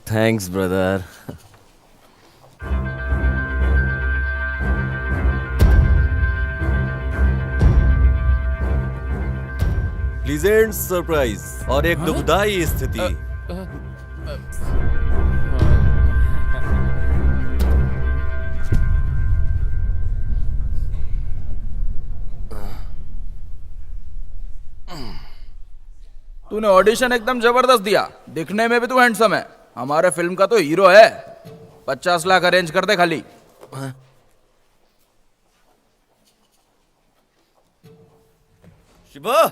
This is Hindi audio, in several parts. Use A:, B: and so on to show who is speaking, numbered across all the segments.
A: Thanks brother. प्लीजेंट सरप्राइज और एक दुखदाई स्थिति।
B: तूने ऑडिशन एकदम जबरदस्त दिया, दिखने में भी तू हैंडसम है। हमारे फिल्म का तो हीरो है। 50 लाख अरेंज कर दे खाली।
A: शिवा,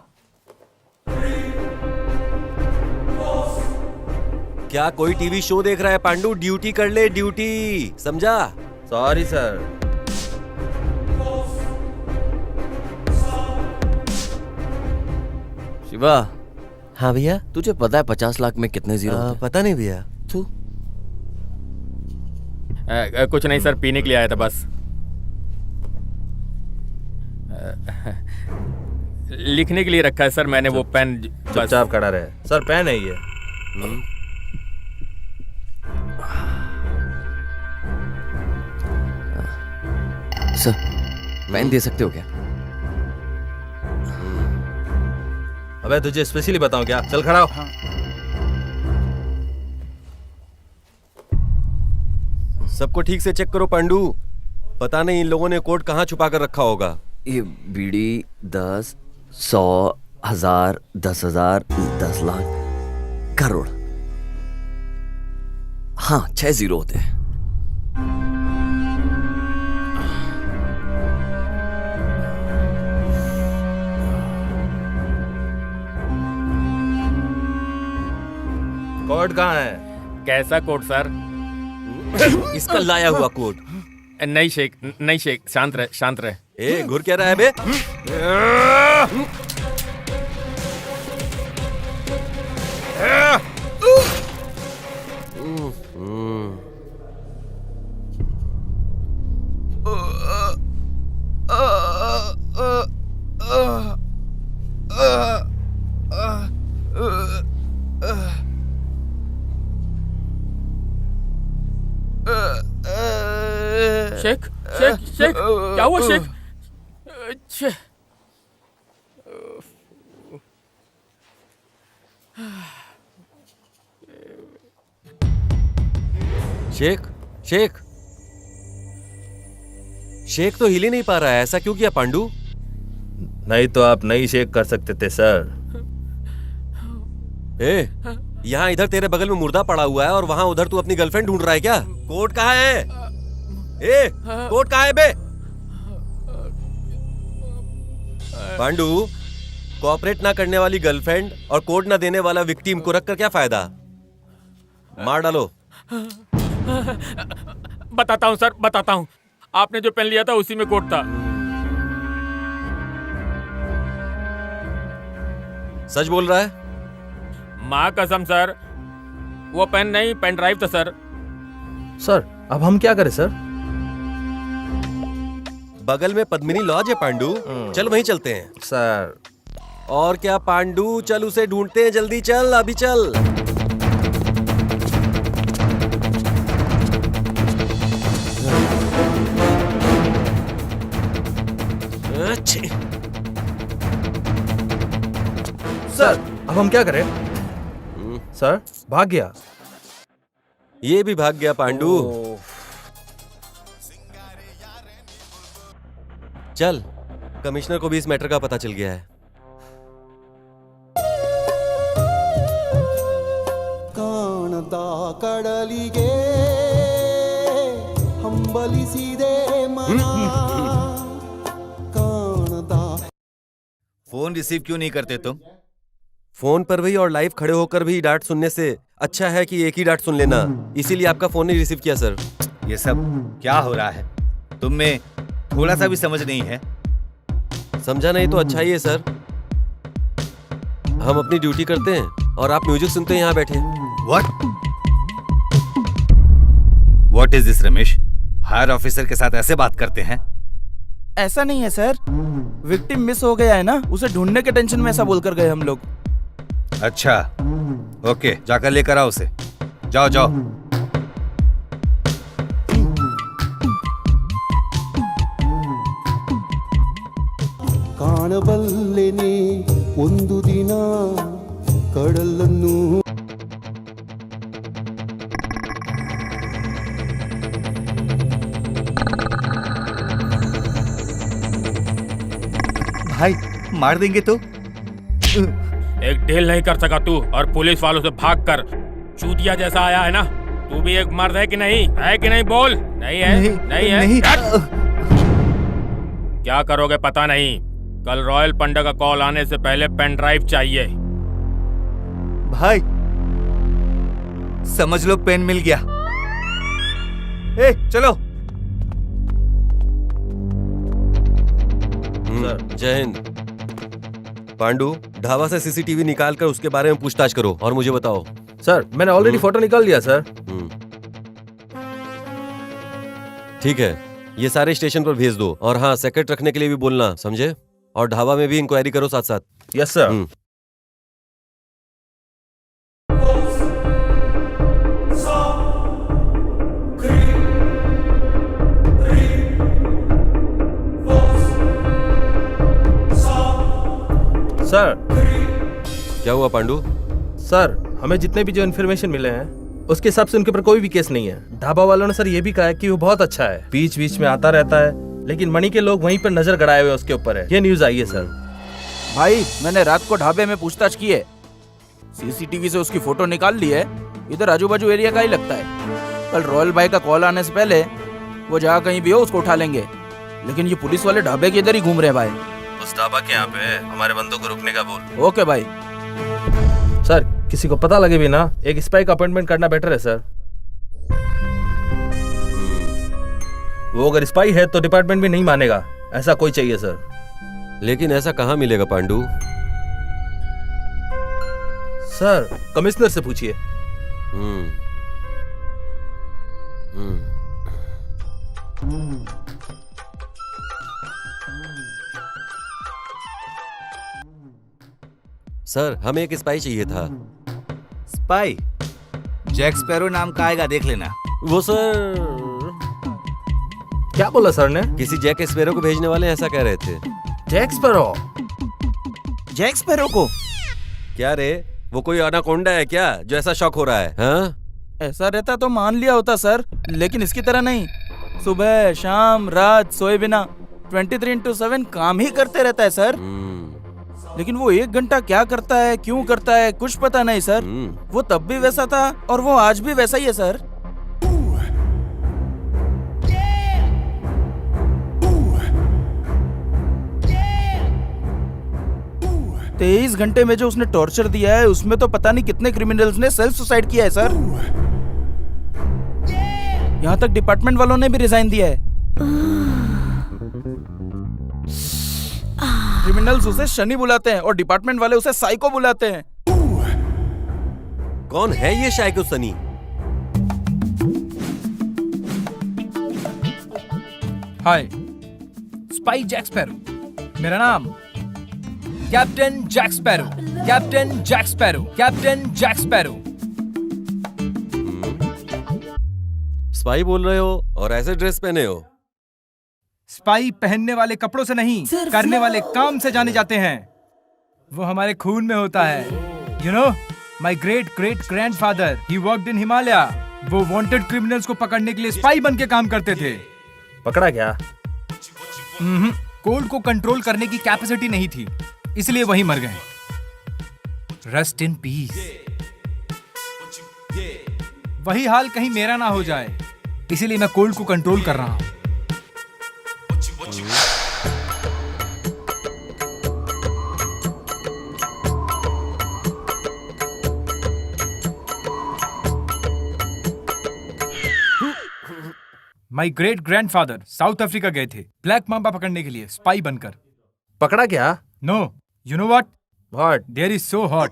A: क्या कोई टीवी शो देख रहा है? पांडु ड्यूटी कर ले, ड्यूटी, समझा?
C: Sorry sir.
A: शिवा,
C: हाँ भैया।
A: तुझे पता है 50 लाख में कितने जीरो होते हैं?
C: पता नहीं भैया।
A: तू
D: कुछ नहीं सर, पीने के लिए आया था बस। लिखने के लिए रखा है सर मैंने वो पेन।
C: चुपचाप खड़ा रहे सर, पेन है ये।
A: सर, पेन दे सकते हो क्या?
C: अबे तुझे स्पेशली बताऊं क्या? चल खड़ा हो।
A: सबको ठीक से चेक करो पांडु। पता नहीं इन लोगों ने कोड कहाँ छुपा कर रखा होगा। ये बीड़ी 10, 100, 1000, 10,000, 10 लाख, करोड़। हाँ, 6 जीरो होते हैं।
C: कोड कहाँ है?
D: कैसा कोट सर?
A: इसका लाया हुआ कोड।
D: नहीं शेख, शांत रहे, शांत रहे।
A: ए, घुर क्या रहा है बे?
D: शेख, क्या हुआ शेख?
A: शेख, शेख, शेख तो हिल ही नहीं पा रहा है। ऐसा क्यों किया पांडु?
C: नहीं तो आप नहीं शेक कर सकते थे सर।
A: ए, यहाँ इधर तेरे बगल में मुर्दा पड़ा हुआ है और वहाँ उधर तू अपनी गर्लफ्रेंड ढूंढ रहा है क्या? कोट कहाँ है? ए, कोट कहाँ है बे? पांडु, कोऑपरेट ना करने वाली गर्लफ्रेंड और कोड ना देने वाला विक्टिम को रखकर क्या फायदा? मार डालो।
D: बताता हूँ सर, बताता हूँ। आपने जो पेन लिया था उसी में कोड था।
A: सच बोल रहा है?
D: माँ कसम सर, वो पेन नहीं, पेन ड्राइव था सर।
C: सर अब हम क्या करें सर?
A: बगल में पद्मिनी लॉज है पांडु, चल वहीं चलते हैं।
C: सर
A: और क्या पांडु, चल उसे ढूंढते हैं, जल्दी चल, अभी चल।
C: सर अब हम क्या करें? सर भाग गया।
A: ये भी भाग गया पांडु। चल, कमिश्नर को भी इस मैटर का पता चल गया है।
E: ಕಾಣದ ಕಡಲಿಗೆ ಹಂಬಲಿಸಿದೆ ಮನ ಕಾಣದ।
F: फोन रिसीव क्यों नहीं करते तुम?
A: फोन पर भी और लाइव खड़े होकर भी डांट सुनने से अच्छा है कि एक ही डांट सुन लेना। इसीलिए आपका फोन नहीं रिसीव किया सर।
F: ये सब क्या हो रहा है? तुम में थोड़ा सा भी समझ नहीं है?
A: समझा नहीं तो अच्छा ही है सर। हम अपनी ड्यूटी करते हैं और आप म्यूजिक सुनते हैं यहाँ बैठे।
F: What is this Ramesh? Higher officer के साथ ऐसे बात करते हैं?
B: ऐसा नहीं है सर, विक्टिम मिस हो गया है ना, उसे ढूंढने के टेंशन में ऐसा बोलकर गए हम लोग।
F: अच्छा, ओके, जाकर लेकर आओ उसे। जाओ जाओ।
E: ಕಾಣಬಲ್ಲೆನೆ ಒಂದು ದಿನ ಕಡಲನ್ನು
F: भाई मार देंगे तो?
D: एक डील नहीं कर सका तू और पुलिस वालों से भागकर चूतिया जैसा आया है ना। तू भी एक मर्द है कि नहीं? है कि नहीं? बोल। नहीं है? नहीं है?
F: नहीं।
D: क्या करोगे पता नहीं। कल रॉयल पंडा का कॉल आने से पहले पेन ड्राइव चाहिए।
F: भाई समझ लो पेन मिल गया। ए चलो।
A: जय हिंद। पांडु, ढाबा से सीसीटीवी निकाल कर उसके बारे में पूछताछ करो और मुझे बताओ।
C: सर मैंने ऑलरेडी फोटो निकाल लिया सर।
A: ठीक है, ये सारे स्टेशन पर भेज दो और हाँ, सेक्रेट रखने के लिए भी बोलना, समझे? और ढाबा में भी इंक्वायरी करो साथ साथ।
C: Yes sir. सर
A: क्या हुआ पांडु?
C: सर हमें जितने भी जो इन्फॉर्मेशन मिले हैं उसके हिसाब से उनके ऊपर कोई भी केस नहीं है। ढाबा वालों ने सर ये भी कहा है कि वो बहुत अच्छा है, बीच बीच में आता रहता है, लेकिन मणि के लोग वहीं पर नजर गड़ाए हुए उसके ऊपर है। ये न्यूज आई है सर।
B: भाई मैंने रात को ढाबे में पूछताछ की है, सीसीटीवी से उसकी फोटो निकाल ली है। इधर आजू बाजू एरिया का ही लगता है। कल रॉयल भाई का कॉल आने से पहले वो जहाँ कहीं भी हो उसको उठा लेंगे। लेकिन ये पुलिस वाले ढाबे के इधर ही घूम रहे हैं भाई।
C: उस ढाबा के यहाँ पे हमारे बंदों को रुकने का बोल।
B: ओके भाई।
C: सर किसी को पता लगे भी ना, एक स्पाई का अपॉइंटमेंट करना बेटर है सर। वो अगर स्पाई है तो डिपार्टमेंट भी नहीं मानेगा, ऐसा कोई चाहिए सर।
A: लेकिन ऐसा कहाँ मिलेगा पांडु?
C: सर कमिश्नर से पूछिए।
A: सर हमें एक स्पाई चाहिए था।
F: स्पाई? जैक स्पैरो नाम का आएगा, देख लेना।
A: वो सर
C: क्या बोला सर ने?
A: किसी जैक स्पैरो को भेजने वाले ऐसा कह रहे थे।
C: Jack sparrow?
B: जैक स्पैरो को?
A: क्या रे, वो कोई अनाकोंडा है क्या जो ऐसा शौक हो रहा है? हाँ?
B: ऐसा रहता तो मान लिया होता सर, लेकिन इसकी तरह नहीं। सुबह शाम रात सोए बिना 23/7 काम ही करते रहता है सर। लेकिन वो 1 घंटा क्या करता है, क्यों करता है, कुछ पता नहीं सर। वो तब भी वैसा था और वो आज भी वैसा ही है सर। तेईस घंटे में जो उसने टॉर्चर दिया है उसमें तो पता नहीं कितने क्रिमिनल्स ने सेल्फ सुसाइड किया है सर। यहाँ तक डिपार्टमेंट वालों ने भी रिजाइन दिया है। क्रिमिनल्स उसे शनि बुलाते हैं और डिपार्टमेंट वाले उसे साइको बुलाते हैं।
A: कौन है ये psycho Sunny?
G: Hi, spy Jack Sparrow मेरा नाम। Captain Jack Sparrow, captain Jack Sparrow, captain Jack Sparrow.
A: Spy बोल रहे हो और ऐसे ड्रेस पहने हो?
G: स्पाई पहनने वाले कपड़ों से नहीं, करने वाले काम से जाने जाते हैं। वो हमारे खून में होता है। You know, my great great grandfather he worked in Himalaya. वो वांटेड क्रिमिनल्स को पकड़ने के लिए स्पाई बन के काम करते थे।
C: पकड़ा क्या?
G: कोल्ड को कंट्रोल करने की कैपेसिटी नहीं थी, इसलिए वही मर गए। Rest in piece. वही हाल कहीं मेरा ना हो जाए, इसीलिए मैं कोल्ड को कंट्रोल कर रहा हूं। My great grandfather south Africa गए थे ब्लैक मांबा पकड़ने के लिए, स्पाई बनकर।
C: पकड़ा क्या?
G: No, you know what?
C: What?
G: There is so hot,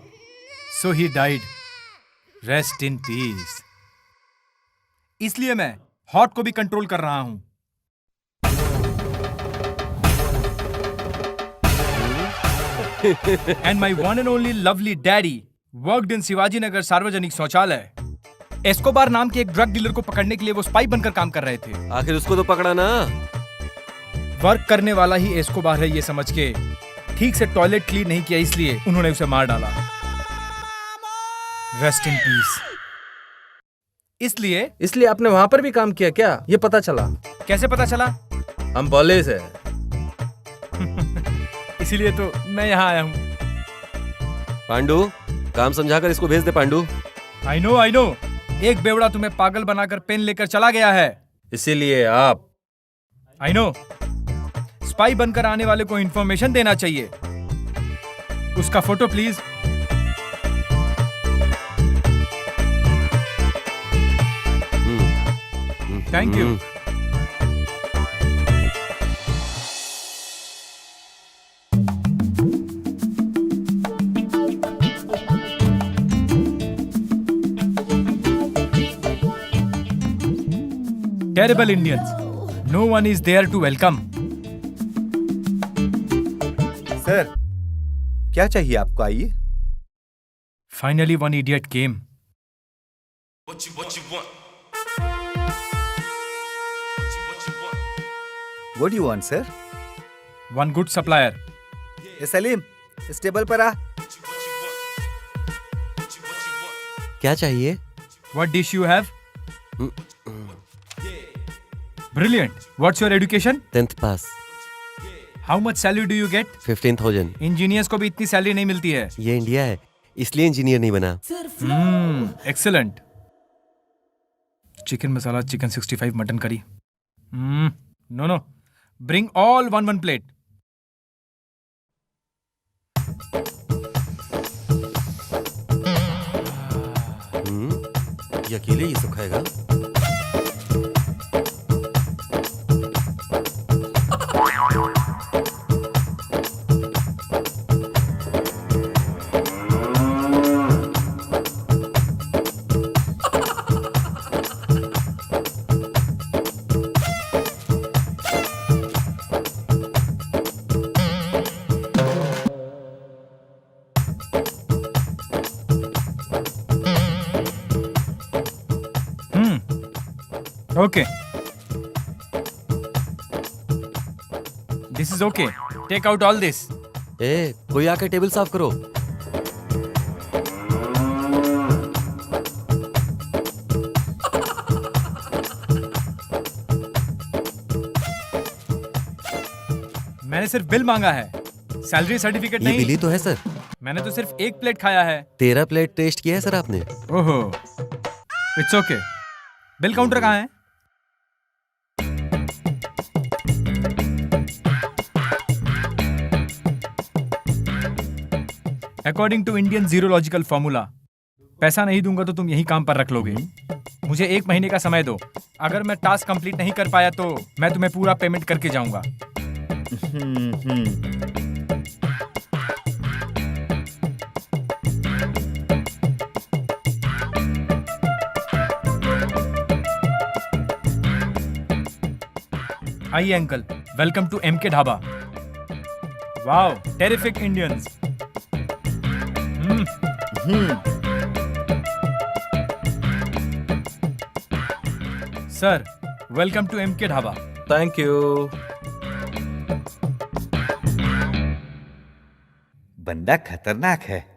G: so he died. Rest in peace. इसलिए मैं हॉट को भी कंट्रोल कर रहा हूं। And my one and only lovely daddy worked in Shivaji Nagar सार्वजनिक शौचालय। एस्कोबार नाम के एक ड्रग डीलर को पकड़ने के लिए वो स्पाई बनकर काम कर रहे थे।
A: आखिर उसको तो पकड़ा ना।
G: वर्क करने वाला ही एस्कोबार है ये समझ के ठीक से टॉयलेट क्लीन नहीं किया, इसलिए उन्होंने उसे मार डाला। Rest in peace.
C: इसलिए आपने वहां पर भी काम किया क्या? ये पता चला।
G: कैसे पता चला?
C: हम पुलिस है।
G: इसीलिए तो मैं यहाँ आया हूँ।
A: पांडु, काम समझाकर इसको भेज दे पांडु।
G: आई नो एक बेवड़ा तुम्हें पागल बनाकर पेन लेकर चला गया है।
C: इसीलिए आप
G: आई नो स्पाई बनकर आने वाले को इंफॉर्मेशन देना चाहिए। उसका photo please. Thank you. Terrible Indians. No one is there to welcome.
H: Sir, क्या चाहिए आपको? आइए।
G: Finally, one idiot came.
H: What do you want, sir?
G: One good supplier.
H: ए सलीम, इस टेबल पर आ।
A: क्या चाहिए?
G: What dish you have? Brilliant. What's your education?
A: 10th pass.
G: How much salary do you get?
A: 15,000.
G: Engineers को भी इतनी सैलरी नहीं मिलती है।
A: ये इंडिया है, इसलिए इंजीनियर नहीं बना।
G: Excellent. Chicken masala, chicken 65, mutton curry. No. Bring all one plate.
A: ये अकेले ही सब खाएगा?
G: Okay. This is okay. Take out all this.
A: ए, कोई आकर टेबल साफ करो।
G: मैंने सिर्फ बिल मांगा है, सैलरी सर्टिफिकेट
A: ये
G: नहीं।
A: बिल ही तो है सर।
G: मैंने तो सिर्फ एक प्लेट खाया है।
A: 13 प्लेट टेस्ट किया है सर आपने।
G: ओहो, इट्स ओके। बिल काउंटर कहाँ है? अकॉर्डिंग टू इंडियन जीरोलॉजिकल फॉर्मूला, पैसा नहीं दूंगा तो तुम यही काम पर रख लोगे। मुझे 1 महीने का समय दो। अगर मैं टास्क कंप्लीट नहीं कर पाया तो मैं तुम्हें पूरा पेमेंट करके जाऊंगा। आइए uncle, welcome to MK dhaba. Wow, terrific Indians. Sir, welcome to MK dhaba.
C: Thank you.
H: बंदा खतरनाक है।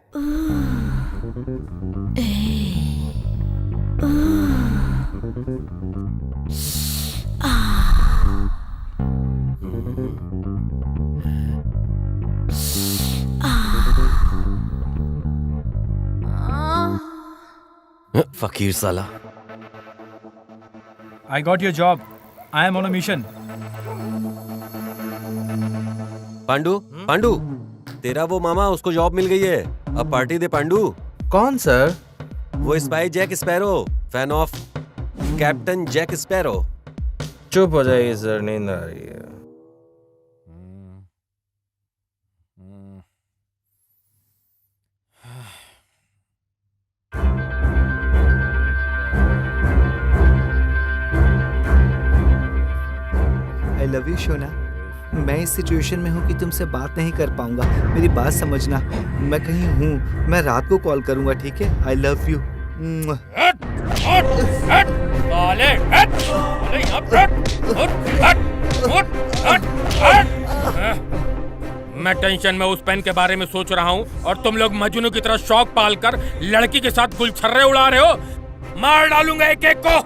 A: फकीर साला।
G: I got your job. I am on a mission.
A: Pandu, तेरा वो मामा, उसको जॉब मिल गई है। अब पार्टी दे पांडु।
C: कौन सर?
A: वो spy Jack Sparrow, fan of captain Jack Sparrow.
C: चुप हो जाइए सर, नींद आ रही है।
H: आई लव यू शोना। मैं इस सिचुएशन में हूँ कि तुमसे बात नहीं कर पाऊंगा। मेरी बात समझना। मैं कहीं हूँ, मैं रात को कॉल करूंगा, ठीक है? I love you.
D: उठ, हट, साले, हट, साले, यहाँ पे हट, उठ, हट, उठ, हट, हट। मैं टेंशन में उस पेन के बारे में सोच रहा हूँ और तुम लोग मजनू की तरह शौक पालकर लड़की के साथ गुलछर्रे उड़ा रहे हो। मार डालूंगा एक एक को।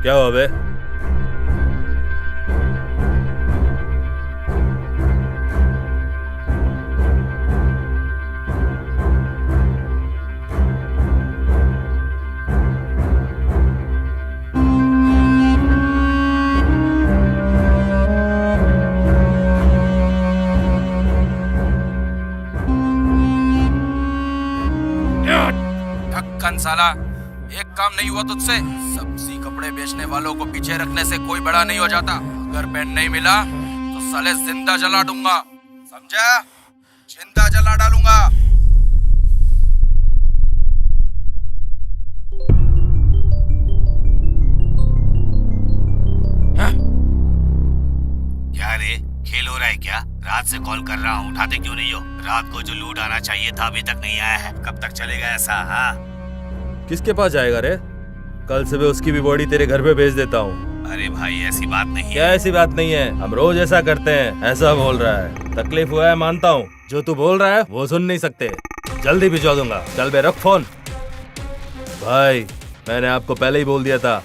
C: क्या हुआ बे?
B: ढक्कन साला, एक काम नहीं हुआ तुझसे। सब्जी कपड़े बेचने वालों को पीछे रखने से कोई बड़ा नहीं हो जाता। अगर पेन नहीं मिला तो साले जिंदा जला दूंगा, समझा? जिंदा जला डालूंगा।
F: क्या रे, खेल हो रहा है क्या? रात से कॉल कर रहा हूँ, उठाते क्यों नहीं हो? रात को जो लूट आना चाहिए था अभी तक नहीं आया है। कब तक चलेगा ऐसा? हाँ,
C: किसके पास जाएगा रे? कल सुबह उसकी भी बॉडी तेरे घर पे भेज देता हूँ।
F: अरे भाई ऐसी बात नहीं
C: क्या
F: है।
C: ऐसी बात नहीं है? हम रोज ऐसा करते हैं। ऐसा बोल रहा है, तकलीफ हुआ है मानता हूँ। जो तू बोल रहा है वो सुन नहीं सकते। जल्दी भिजवा दूंगा। चल बे, रख फोन। भाई मैंने आपको पहले ही बोल दिया था,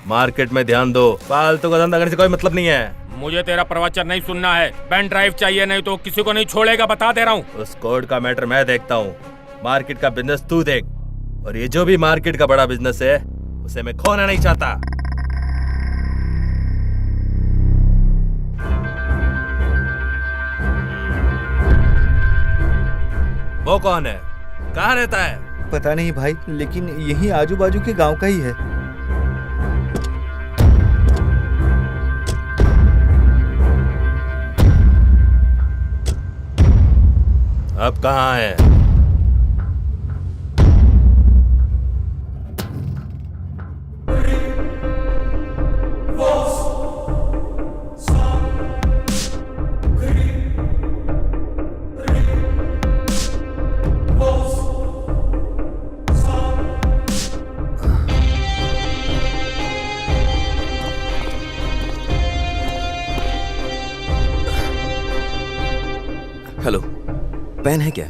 C: मार्केट में ध्यान दो। फालतू का धंधा करने से कोई मतलब नहीं है।
D: मुझे तेरा प्रवचन नहीं सुनना है। पेन ड्राइव चाहिए, नहीं तो किसी को नहीं छोड़ेगा, बता दे रहा हूँ।
C: उस कोड का मैटर मैं देखता हूँ, मार्केट का बिजनेस तू देख। और ये जो भी मार्केट का बड़ा बिजनेस है उसे मैं खोना नहीं चाहता। वो कौन है? कहाँ रहता है?
H: पता नहीं भाई, लेकिन यही आजू बाजू के गांव का ही है।
C: अब कहाँ है?
A: हेलो, पेन है क्या?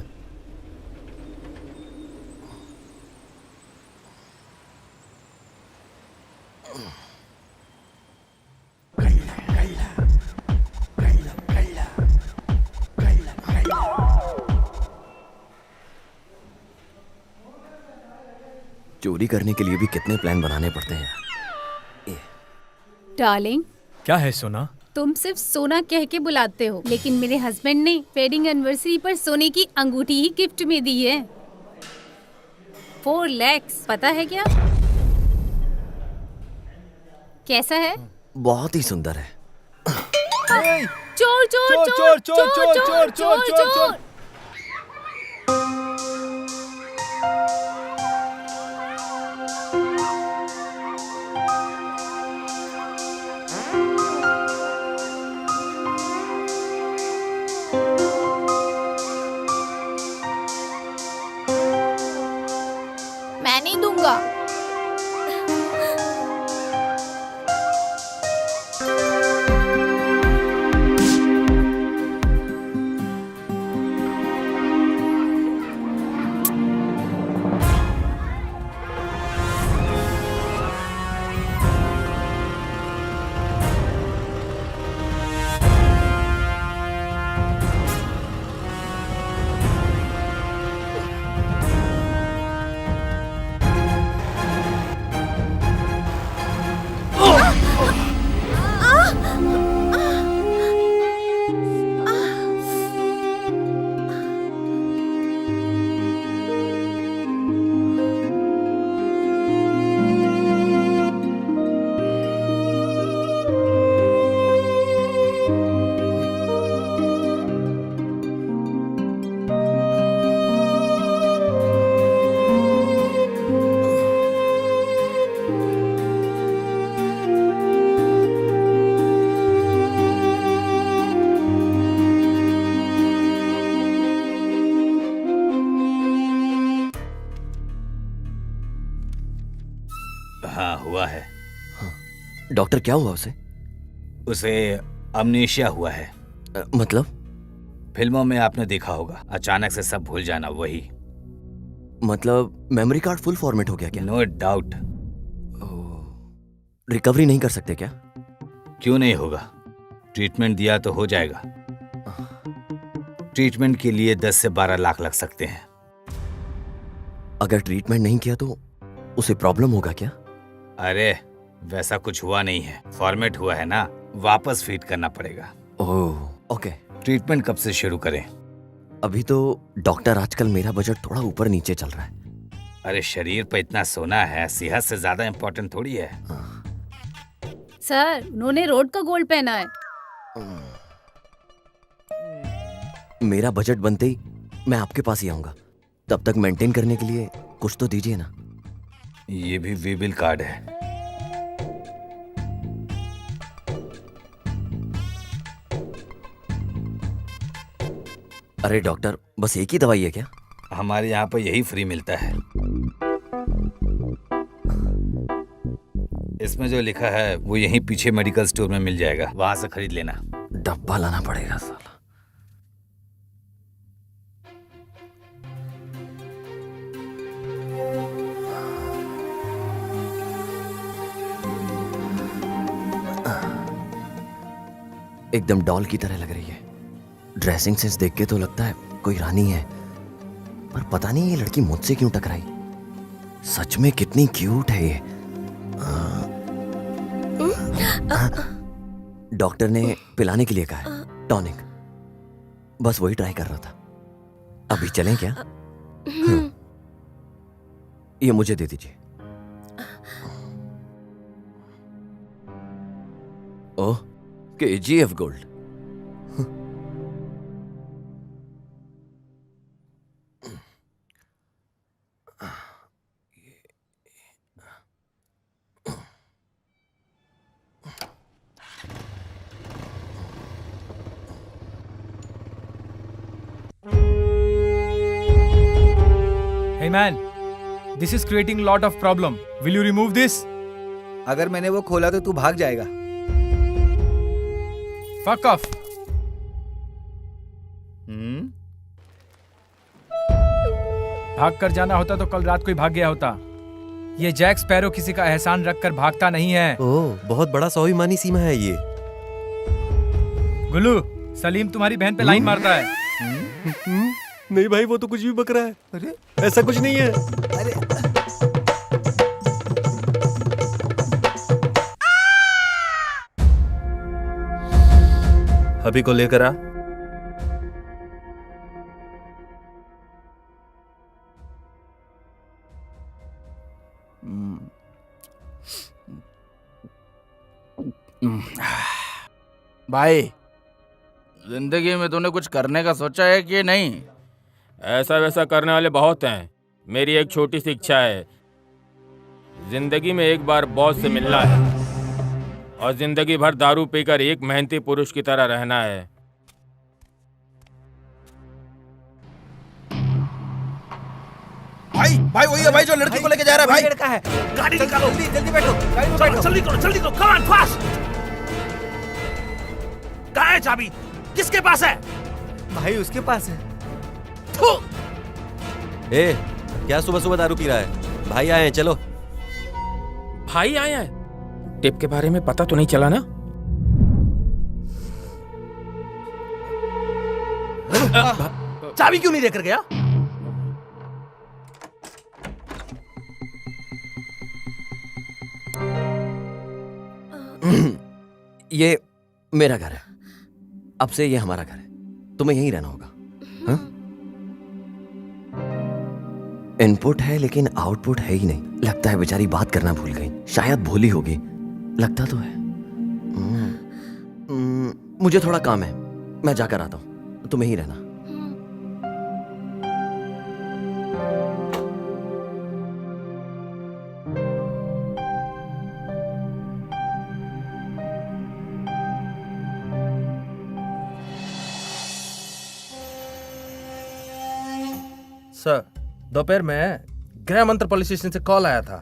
A: चोरी करने के लिए भी कितने प्लान बनाने पड़ते हैं।
I: डार्लिंग,
G: क्या है सोना?
I: तुम सिर्फ सोना कह के बुलाते हो, लेकिन मेरे हस्बैंड ने वेडिंग एनिवर्सरी पर सोने की अंगूठी ही गिफ्ट में दी है। 4 लाख, पता है क्या? कैसा है?
A: बहुत ही सुंदर है।
I: चोर चोर चोर चोर चोर चोर चोर चोर। मैं नहीं दूंगा।
F: हाँ हुआ है।
A: डॉक्टर क्या हुआ उसे?
F: उसे अमनेशिया हुआ है।
A: मतलब?
F: फिल्मों में आपने देखा होगा, अचानक से सब भूल जाना, वही।
A: मतलब मेमोरी कार्ड फुल फॉर्मेट हो गया क्या?
F: No doubt.
A: रिकवरी नहीं कर सकते क्या?
F: क्यों नहीं होगा, ट्रीटमेंट दिया तो हो जाएगा। ट्रीटमेंट के लिए 10 से 12 लाख लग सकते हैं।
A: अगर ट्रीटमेंट नहीं किया तो उसे प्रॉब्लम होगा क्या?
F: अरे वैसा कुछ हुआ नहीं है, फॉर्मेट हुआ है ना, वापस फीड करना पड़ेगा।
A: Oh okay.
F: ट्रीटमेंट कब से शुरू करें?
A: अभी तो डॉक्टर आजकल मेरा बजट थोड़ा ऊपर नीचे चल रहा है।
F: अरे शरीर पे इतना सोना है, सेहत से ज्यादा इम्पोर्टेंट थोड़ी है।
I: सर उन्होंने रोड का गोल्ड पहना है।
A: मेरा बजट बनते ही मैं आपके पास ही आऊंगा। तब तक मेंटेन करने के लिए कुछ तो दीजिए ना।
F: ये भी वीबिल कार्ड है।
A: अरे डॉक्टर, बस एक ही दवाई है क्या?
F: हमारे यहाँ पर यही फ्री मिलता है। इसमें जो लिखा है वो यहीं पीछे मेडिकल स्टोर में मिल जाएगा, वहां से खरीद लेना।
A: डब्बा लाना पड़ेगा साला। एकदम डॉल की तरह लग रही है। ड्रेसिंग सेंस देख के तो लगता है कोई रानी है, पर पता नहीं ये लड़की मुझसे क्यों टकराई। सच में कितनी क्यूट है ये। डॉक्टर ने पिलाने के लिए कहा है टॉनिक, बस वही ट्राई कर रहा था। अभी चलें क्या? ये मुझे दे दीजिए। ओह, KGF gold.
G: Hey man, this is creating lot of problem. Will you remove this?
H: अगर मैंने वो खोला तो तू भाग जाएगा।
G: Fuck off. भाग कर जाना होता तो कल रात को ही भाग गया होता। ये जैक स्पैरो किसी का एहसान रखकर भागता नहीं है।
A: ओह, बहुत बड़ा स्वाभिमानी सीमा है ये।
G: गुल्लू, सलीम तुम्हारी बहन पे लाइन मारता है।
A: नहीं भाई, वो तो कुछ भी बक रहा है।
H: अरे
A: ऐसा कुछ नहीं है।
H: अरे
C: अभी को लेकर आ।
B: भाई, जिंदगी में तूने कुछ करने का सोचा है कि नहीं?
D: ऐसा वैसा करने वाले बहुत हैं। मेरी एक छोटी सी इच्छा है, जिंदगी में एक बार बॉस से मिलना है और जिंदगी भर दारू पीकर एक मेहनती पुरुष की तरह रहना है।
B: भाई वही है भाई जो लड़की को लेके जा रहा है। भाई
H: लड़का है।
C: गाड़ी निकालो,
H: जल्दी बैठो, गाड़ी में बैठो।
C: जल्दी करो, कम ऑन फास्ट। कहाँ है चाबी? किसके पास है?
H: भाई उसके पास है।
A: ए, क्या सुबह सुबह दारू पी रहा है? भाई आए हैं, चलो।
D: भाई आए हैं? टिप के बारे में पता तो नहीं चला ना?
C: चाबी क्यों नहीं लेकर गया?
A: ये मेरा घर है, अब से ये हमारा घर है, तुम्हें यहीं रहना होगा। हाँ? इनपुट है लेकिन आउटपुट है ही नहीं। लगता है बेचारी बात करना भूल गई, शायद भूली होगी, लगता तो है। मुझे थोड़ा काम है, मैं जाकर आता हूं, तुम यहीं रहना।
C: सर, दोपहर में गृह मंत्र पुलिस स्टेशन से कॉल आया था।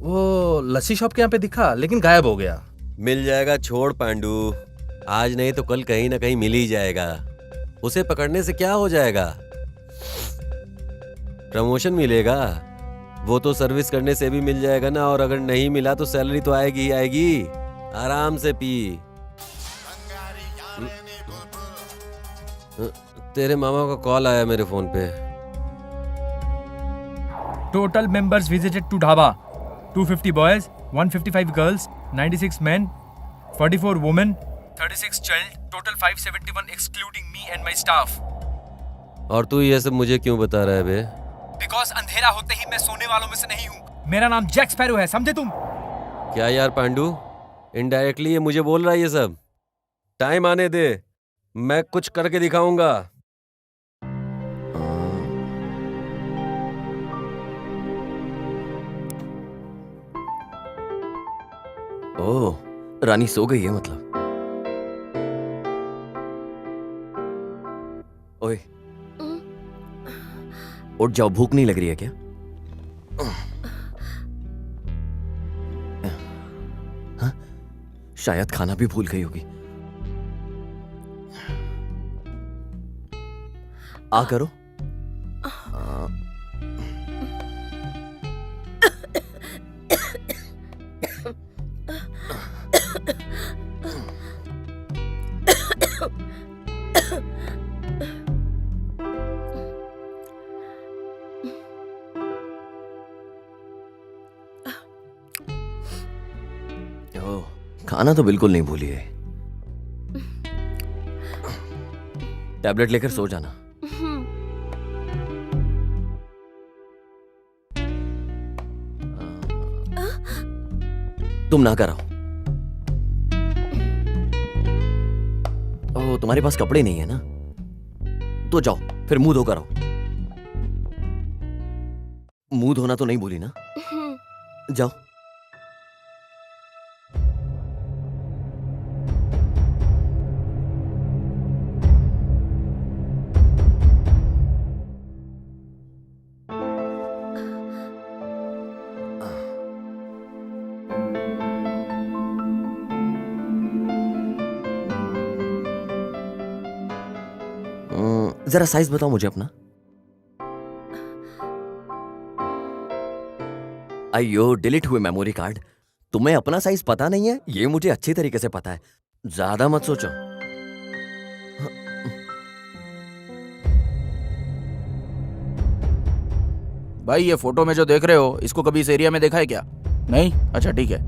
C: वो लस्सी शॉप के यहाँ पे दिखा लेकिन गायब हो गया।
A: मिल जाएगा, छोड़ पांडू, आज नहीं तो कल कहीं ना कहीं मिल ही जाएगा। उसे पकड़ने से क्या हो जाएगा, प्रमोशन मिलेगा, वो तो सर्विस करने से भी मिल जाएगा ना। और अगर नहीं मिला तो सैलरी तो आएगी ही आएगी। आराम से पी। तेरे मामा का कॉल आया मेरे फोन पे।
G: Total members visited to dhaba: 250 boys, 155 girls, 96 men, 44 women, 36 child. Total 571 excluding me and my staff.
A: और तू ये सब मुझे क्यों बता रहा है बे?
G: Because अंधेरा होते ही मैं सोने वालों में से नहीं हूँ। मेरा नाम जैक स्पैरो है, समझे तुम?
A: क्या यार पांडू, इनडायरेक्टली ये मुझे बोल रहा है ये सब? टाइम आने दे, मैं कुछ करके दिखाऊंगा। ओह, रानी सो गई है मतलब। ओए, उठ जाओ, भूख नहीं लग रही है क्या? हाँ? शायद खाना भी भूल गई होगी। आ करो। ओह, खाना तो बिल्कुल नहीं भूली है। टैबलेट लेकर सो जाना। तुम ना कराओ। ओह, तुम्हारे पास कपड़े नहीं है ना, तो जाओ फिर मुंह धो कर आओ। मुंह धोना तो नहीं भूली ना? जाओ। जरा साइज बताओ मुझे अपना। अयो, डिलीट हुए मेमोरी कार्ड। तुम्हें अपना साइज पता नहीं है, ये मुझे अच्छी तरीके से पता है। ज्यादा मत सोचो।
B: भाई ये फोटो में जो देख रहे हो, इसको कभी इस एरिया में देखा है क्या? नहीं? अच्छा ठीक है।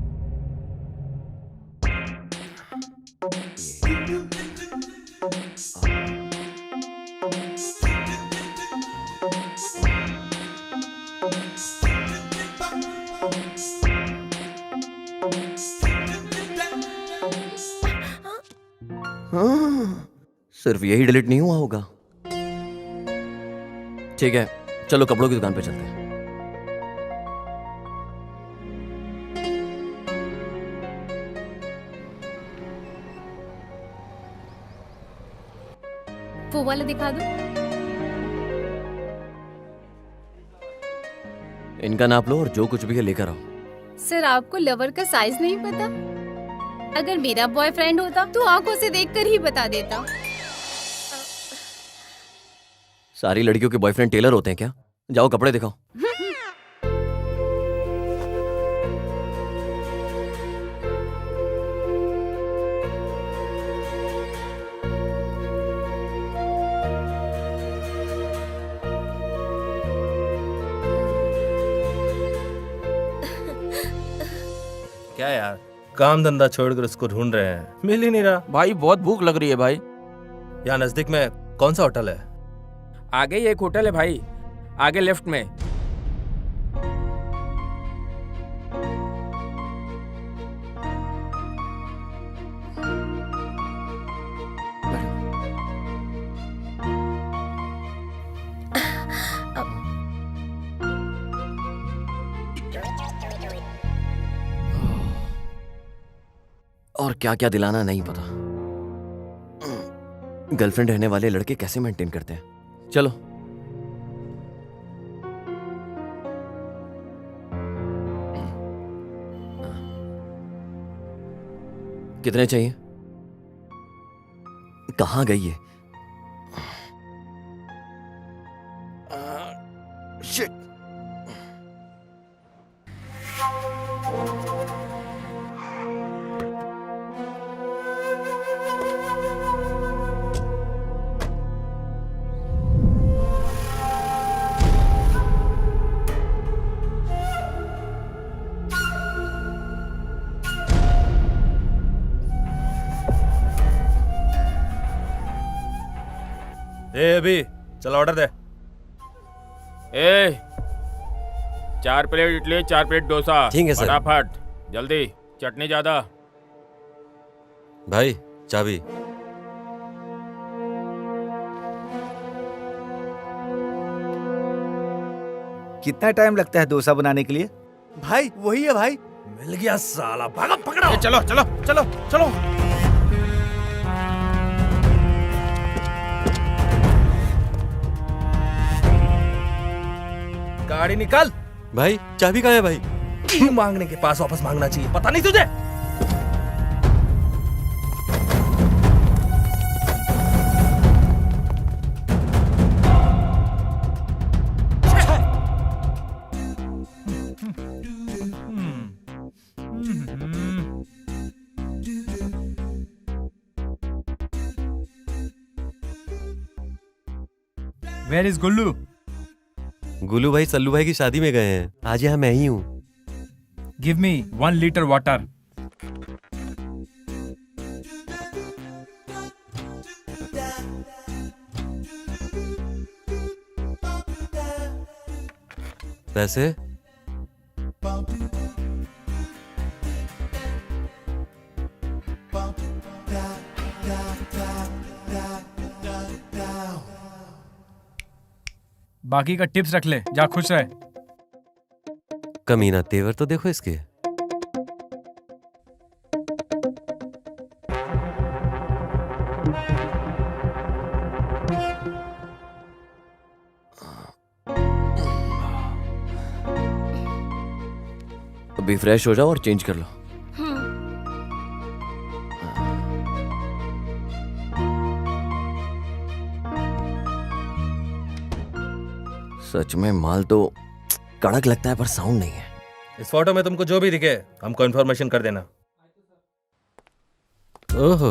A: सिर्फ यही डिलीट नहीं हुआ होगा। ठीक है, चलो कपड़ों की दुकान पे चलते हैं।
I: वो वाला दिखा दो।
A: इनका नाप लो और जो कुछ भी है लेकर आओ।
I: सर, आपको लवर का साइज नहीं पता? अगर मेरा बॉयफ्रेंड होता तो आंखों से देखकर ही बता देता।
A: सारी लड़कियों के बॉयफ्रेंड टेलर होते हैं क्या? जाओ कपड़े दिखाओ।
C: क्या यार, काम धंधा छोड़कर उसको ढूंढ रहे हैं, मिल ही नहीं रहा।
B: भाई बहुत भूख लग रही है भाई।
C: यहाँ नजदीक में कौन सा होटल है?
D: आगे ही एक होटल है भाई, आगे लेफ्ट में।
A: और क्या क्या दिलाना नहीं पता। गर्लफ्रेंड रहने वाले लड़के कैसे मेंटेन करते हैं। चलो। कितने चाहिए? कहाँ गई है? शिट।
C: अभी चल ऑर्डर दे।
D: 4 प्लेट इडली, 4 प्लेट डोसा।
A: ठीक है सर।
D: फटाफट, जल्दी, चटनी ज्यादा।
A: भाई चाबी।
H: कितना टाइम लगता है डोसा बनाने के लिए? भाई वही है भाई।
C: मिल गया साला, भागा पकड़ो।
B: चलो चलो चलो चलो।
C: गाड़ी निकाल।
A: भाई चाबी कहाँ है भाई?
C: क्यों मांगने के पास वापस मांगना चाहिए, पता नहीं तुझे?
G: वेयर इज गुल्लू?
A: गुल्लू भाई सल्लू भाई की शादी में गए हैं। आज यहाँ मैं ही हूँ।
G: Give me 1 liter water.
A: पैसे?
G: बाकी का टिप्स रख ले, जा खुश रह।
A: कमीना तेवर तो देखो इसके। अभी फ्रेश हो जाओ और चेंज कर लो। सच में माल तो कड़क लगता है पर साउंड नहीं है।
C: इस फोटो में तुमको जो भी दिखे हमको इन्फॉर्मेशन कर देना।
A: ओहो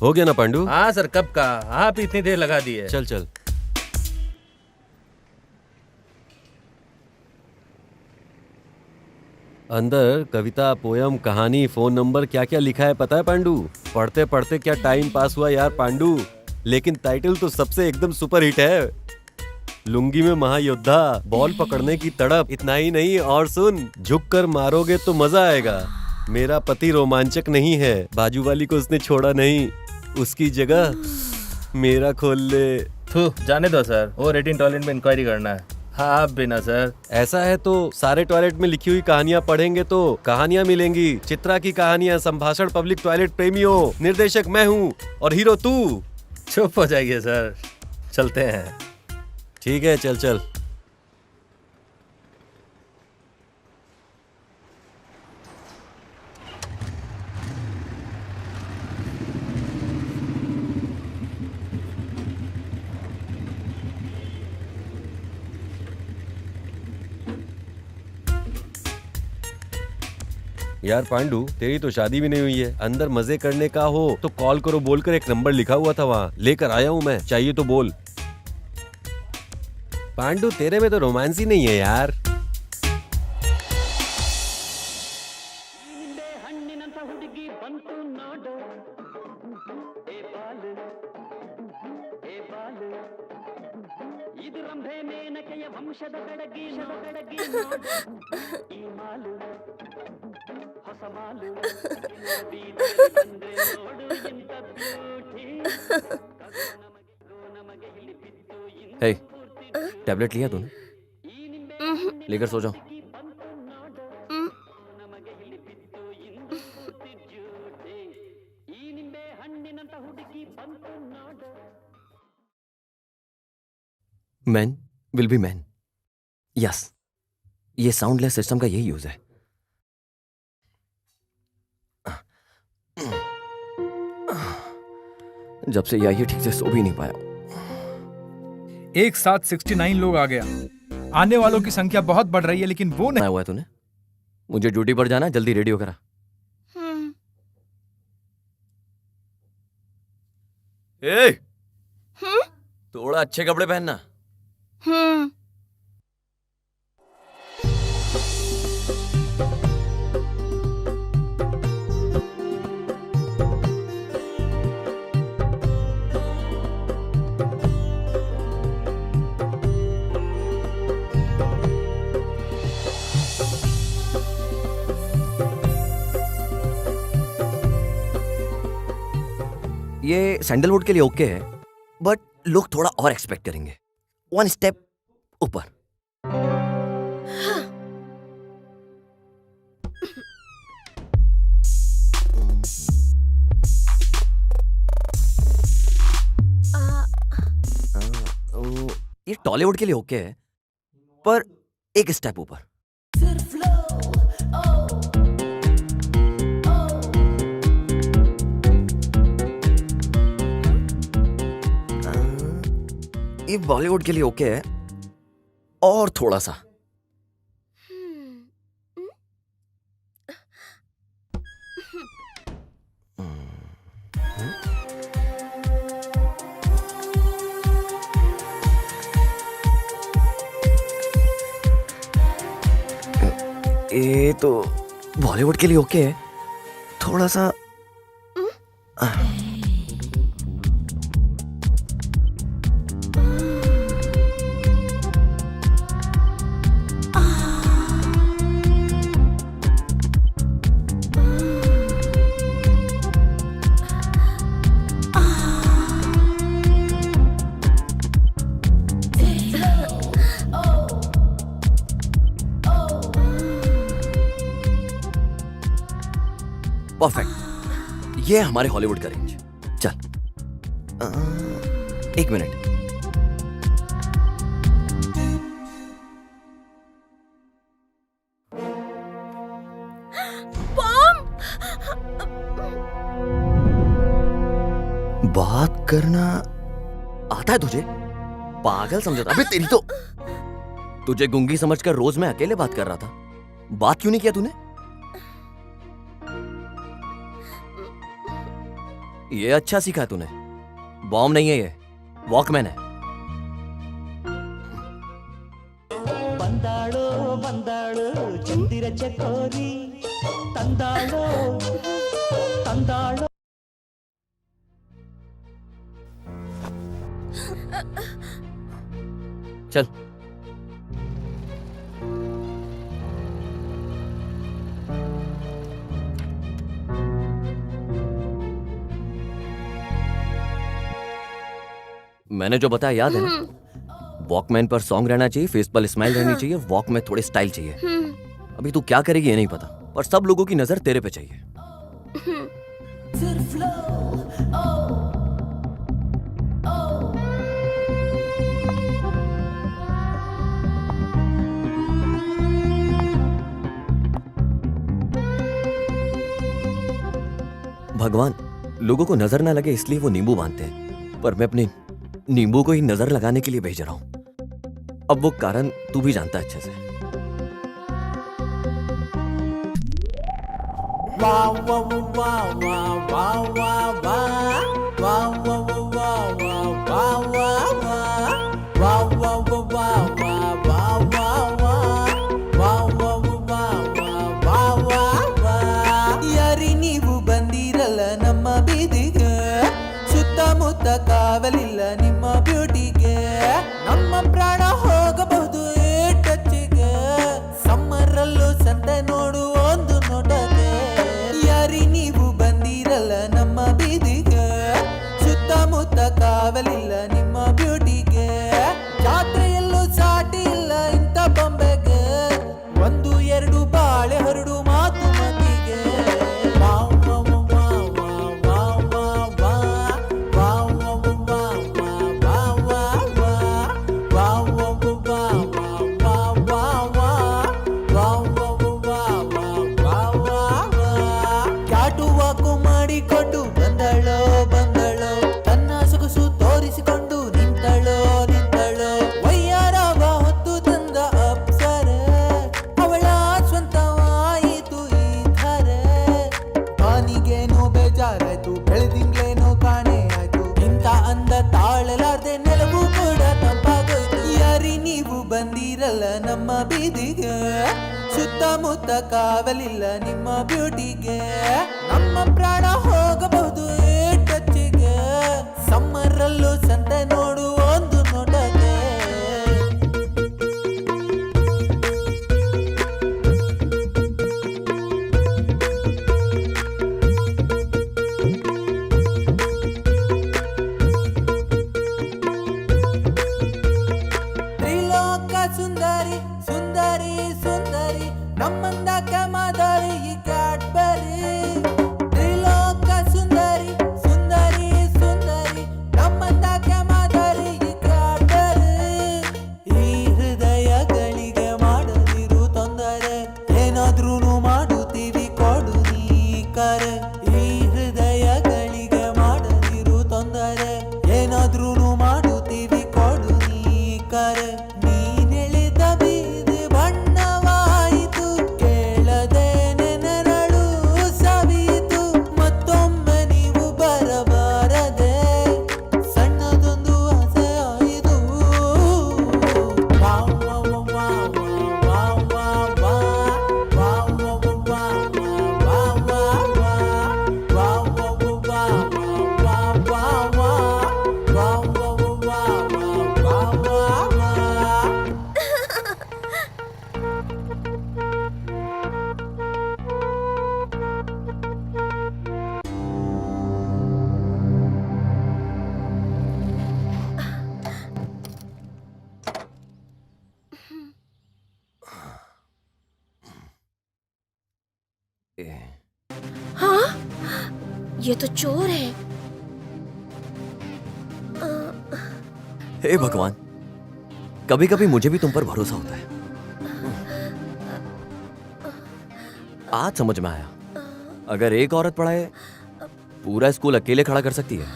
A: हो गया ना पांडू?
C: हाँ सर, कब का? आप इतनी देर लगा दी है।
A: चल चल। अंदर कविता, पोयम, कहानी, फोन नंबर क्या क्या लिखा है पता है पांडू? पढ़ते पढ़ते क्या टाइम पास हुआ यार पांडू। लेकिन टाइटल तो सबसे एकदम सुपर हिट है। लुंगी में महायोद्धा, बॉल पकड़ने की तड़प। इतना ही नहीं, और सुन, झुक कर मारोगे तो मजा आएगा। मेरा पति रोमांचक नहीं है, बाजू वाली को उसने छोड़ा नहीं, उसकी जगह मेरा खोल ले।
C: जाने दो सर, वो 18 टॉयलेट में इंक्वायरी करना है। हाँ आप भी ना सर।
A: ऐसा है तो सारे टॉयलेट में लिखी हुई कहानियां पढ़ेंगे तो कहानियां मिलेंगी। चित्रा की कहानियां, संभाषण पब्लिक टॉयलेट प्रेमियों। निर्देशक मैं हूँ और हीरो तू।
C: चुप हो जाइए सर, चलते हैं।
A: ठीक है, चल चल। यार पांडू, तेरी तो शादी भी नहीं हुई है। अंदर मजे करने का हो तो कॉल करो बोलकर एक नंबर लिखा हुआ था वहाँ, लेकर आया हूँ मैं, चाहिए तो बोल। पांडू तेरे में तो रोमांस ही नहीं है यार। हे, टैबलेट लिया तूने? लेकर सो जाओ। Man will be man. Yes, ये साउंडलेस सिस्टम का यही यूज है। जब से यही ठीक से सो भी नहीं पाया।
G: एक साथ 69 लोग आ गया। आने वालों की संख्या बहुत बढ़ रही है, लेकिन वो नहीं।
A: आया हुआ है तूने? मुझे ड्यूटी पर जाना है, जल्दी रेडी हो करा। ए, थोड़ा अच्छे कपड़े पहनना। ये सैंडलवुड के लिए ओके है, बट लोग थोड़ा और एक्सपेक्ट करेंगे। 1 स्टेप ऊपर। ये टॉलीवुड के लिए ओके है, पर 1 स्टेप ऊपर। ये बॉलीवुड के लिए ओके है, और थोड़ा सा। ये तो बॉलीवुड के लिए ओके है, थोड़ा सा। परफेक्ट। ये है हमारे हॉलीवुड का रेंज। चल, 1 मिनट। बात करना आता है तुझे? पागल समझा? अबे तेरी तो, तुझे गुंगी समझकर रोज मैं अकेले बात कर रहा था। बात क्यों नहीं किया तूने? ये अच्छा सीखा तूने। बॉम्ब नहीं है ये, वॉकमैन है।
J: ಬಂದಾಳೋ ಬಂದಾಳೋ ಚಂದಿರ ಚಕೋರಿ ತಂದಾಳೋ ತಂದಾಳೋ
A: चल। मैंने जो बताया याद है ना? वॉकमैन पर सॉन्ग रहना चाहिए, फेस पर स्माइल रहनी चाहिए, वॉक में थोड़े स्टाइल चाहिए। अभी तू क्या करेगी ये नहीं पता, पर सब लोगों की नजर तेरे पे चाहिए। भगवान लोगों को नजर ना लगे इसलिए वो नींबू बांधते हैं, पर मैं अपने नींबू को ही नजर लगाने के लिए भेज रहा हूं। अब वो कारण तू भी जानता है अच्छे से।
J: ಯಾರಿ ನೀವು ಬಂದಿರಲ್ಲ ನಮ್ಮ ಬೀದಿಗೆ, ಸುತ್ತಮುತ್ತ ಕಾವಲಿಲ್ಲ ನಿಮ್ಮ ಬ್ಯೂಟಿಗೆ, ನಮ್ಮ ಪ್ರಾಣ ಹೋಗಬಹುದು ಟಚ್ಚಿಗೆ, ಸಮ್ಮರಲ್ಲೂ ಸಂತೆ ನೋಡು ಒಂದು ನೋಟಕ್ಕೆ. ಯಾರಿ ನೀವು ಬಂದಿರಲ್ಲ ನಮ್ಮ ಬೀದಿಗೆ, ಸುತ್ತಮುತ್ತ ಬೀದಿಗೆ ಸುತ್ತಮುತ್ತ ಕಾವಲಿಲ್ಲ ನಿಮ್ಮ ಬ್ಯೂಟಿಗೆ ನಮ್ಮ ಪ್ರಾಣ ಹೋಗಬಹುದು ಟಚ್ಗೆ ಸಮ್ಮರಲ್ಲೂ ಸಂತೆ ನೋಡು ಒಂದು ನೋಟಕ್ಕೆ ತ್ರಿಲೋಕ ಸುಂದರಿ ಸುಂದರಿ ಸುಂದರಿ ನಮ್ಮಂದಕ್ಕೆ ಮಾದರಿ ಈ ಕ್ಯಾಡ್ಬರಿ ತ್ರಿಲೋಕ ಸುಂದರಿ ಸುಂದರಿ ಸುಂದರಿ ನಮ್ಮಂದಕ್ಕೆ ಮಾದರಿ ಈ ಕ್ಯಾಡ್ಬರಿ ಈ ಹೃದಯಗಳಿಗೆ ಮಾಡದಿರು ತೊಂದರೆ ಏನಾದ್ರೂ ಮಾಡುತ್ತೀವಿ ಕೊಡು ನೀ ಕರೆ ಈ ಹೃದಯಗಳಿಗೆ ಮಾಡದಿರು ತೊಂದರೆ ಏನಾದ್ರೂ ಮಾಡುತ್ತೀವಿ ಕೊಡು ನೀ ಕರೆ ನೀನೆಳೆದ ಬೀದಿ ಬಣ್ಣವಾಯಿತು ಕೇಳದೇನೆ ನೆರಳು ಸವಿಯಿತು ಮತ್ತೊಮ್ಮೆ ನೀವು ಬರಬಾರದೆ ಸಣ್ಣದೊಂದು ಆಸೆ ಆಯಿತು wow wow wow wow wow wow wow wow wow wow wow wow wow wow wow wow wow wow wow
K: हाँ ये तो चोर है।
A: हे भगवान, कभी कभी मुझे भी तुम पर भरोसा होता है। आज समझ में आया, अगर एक औरत पढ़ाए पूरा स्कूल अकेले खड़ा कर सकती है।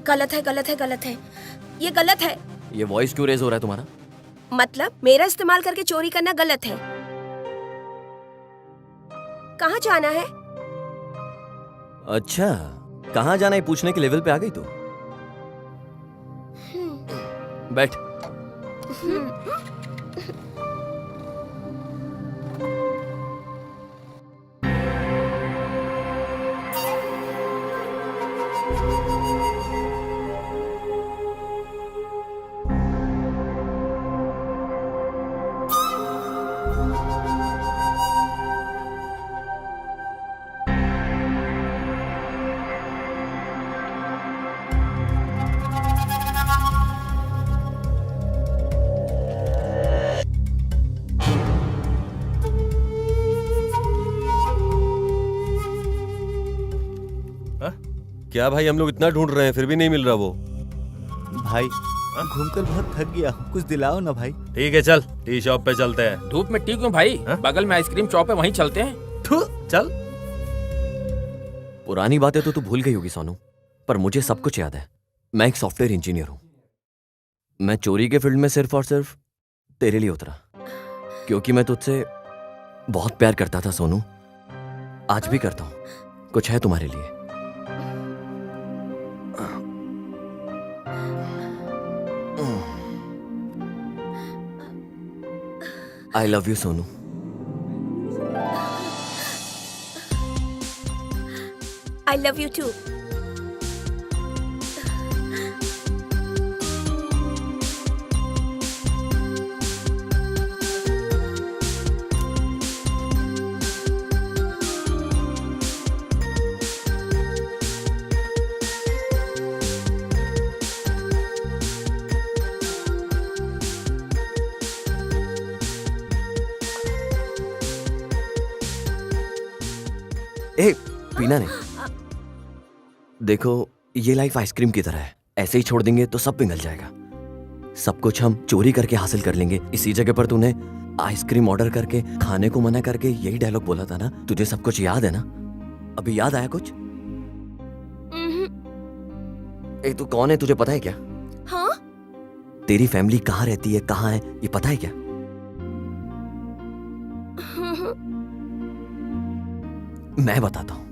K: गलत है गलत है गलत है, ये गलत है।
A: ये वॉइस क्यों रेज हो रहा है तुम्हारा?
K: मतलब मेरा इस्तेमाल करके चोरी करना गलत है। कहाँ जाना है?
A: अच्छा, कहाँ जाना है पूछने के लेवल पे आ गई तू। बैठ। क्या भाई, हम लोग इतना ढूंढ रहे हैं फिर भी नहीं मिल रहा वो।
H: भाई घूमकर बहुत थक गया हूँ, कुछ दिलाओ ना भाई।
C: ठीक है चल, टी शॉप पे चलते हैं।
D: धूप में टी क्यों भाई? बगल में आइसक्रीम शॉप है, वहीं चलते हैं।
C: चल।
A: पुरानी बातें तो तू भूल गई होगी सोनू, पर मुझे सब कुछ याद है। मैं एक सॉफ्टवेयर इंजीनियर हूँ। मैं चोरी के फील्ड में सिर्फ और सिर्फ तेरे लिए उतरा, क्योंकि मैं तुझसे बहुत प्यार करता था सोनू। आज भी करता हूँ। कुछ है तुम्हारे लिए। I love you, Sonu.
K: I love you too.
A: ए, पीना नहीं। देखो, ये लाइफ आइसक्रीम की तरह है, ऐसे ही छोड़ देंगे तो सब पिघल जाएगा। सब कुछ हम चोरी करके हासिल कर लेंगे। इसी जगह पर तूने आइसक्रीम ऑर्डर करके खाने को मना करके यही डायलॉग बोला था ना। तुझे सब कुछ याद है ना? अभी याद आया कुछ? ए, तू कौन है, तुझे पता है क्या?
K: हाँ?
A: तेरी फैमिली कहाँ रहती है, कहाँ है, ये पता है क्या? मैं बताता हूं।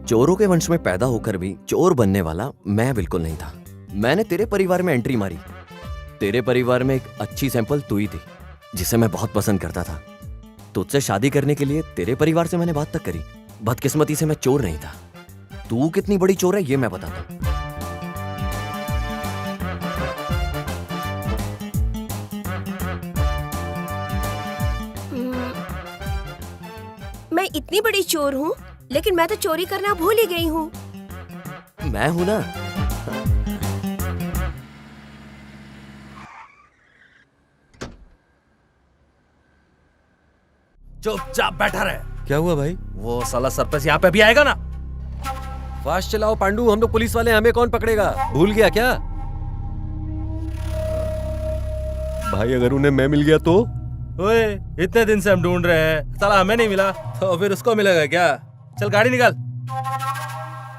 A: चोरों के वंश में पैदा होकर भी चोर बनने वाला मैं बिल्कुल नहीं था। मैंने तेरे परिवार में एंट्री मारी, तेरे परिवार में एक अच्छी सैंपल तू ही थी, जिसे मैं बहुत पसंद करता था। तुझसे शादी करने के लिए तेरे परिवार से मैंने बात तक करी। बदकिस्मती से मैं चोर नहीं था। तू कितनी बड़ी चोर है ये मैं बताता हूँ।
K: मैं इतनी बड़ी चोर हूँ, लेकिन मैं तो चोरी करना भूल ही गई हूँ।
A: मैं हूं ना।
C: चुपचाप बैठा रहे।
A: क्या हुआ भाई?
C: वो साला सरपंच यहाँ पे भी आएगा ना।
A: फास्ट चलाओ पांडू, हम लोग पुलिस वाले, हमें कौन पकड़ेगा? भूल गया क्या? भाई अगर उन्हें मैं मिल गया तो?
C: ओए, इतने दिन से हम ढूंढ रहे हैं, साला हमें नहीं मिला तो फिर उसको मिलेगा क्या? चल गाड़ी निकाल।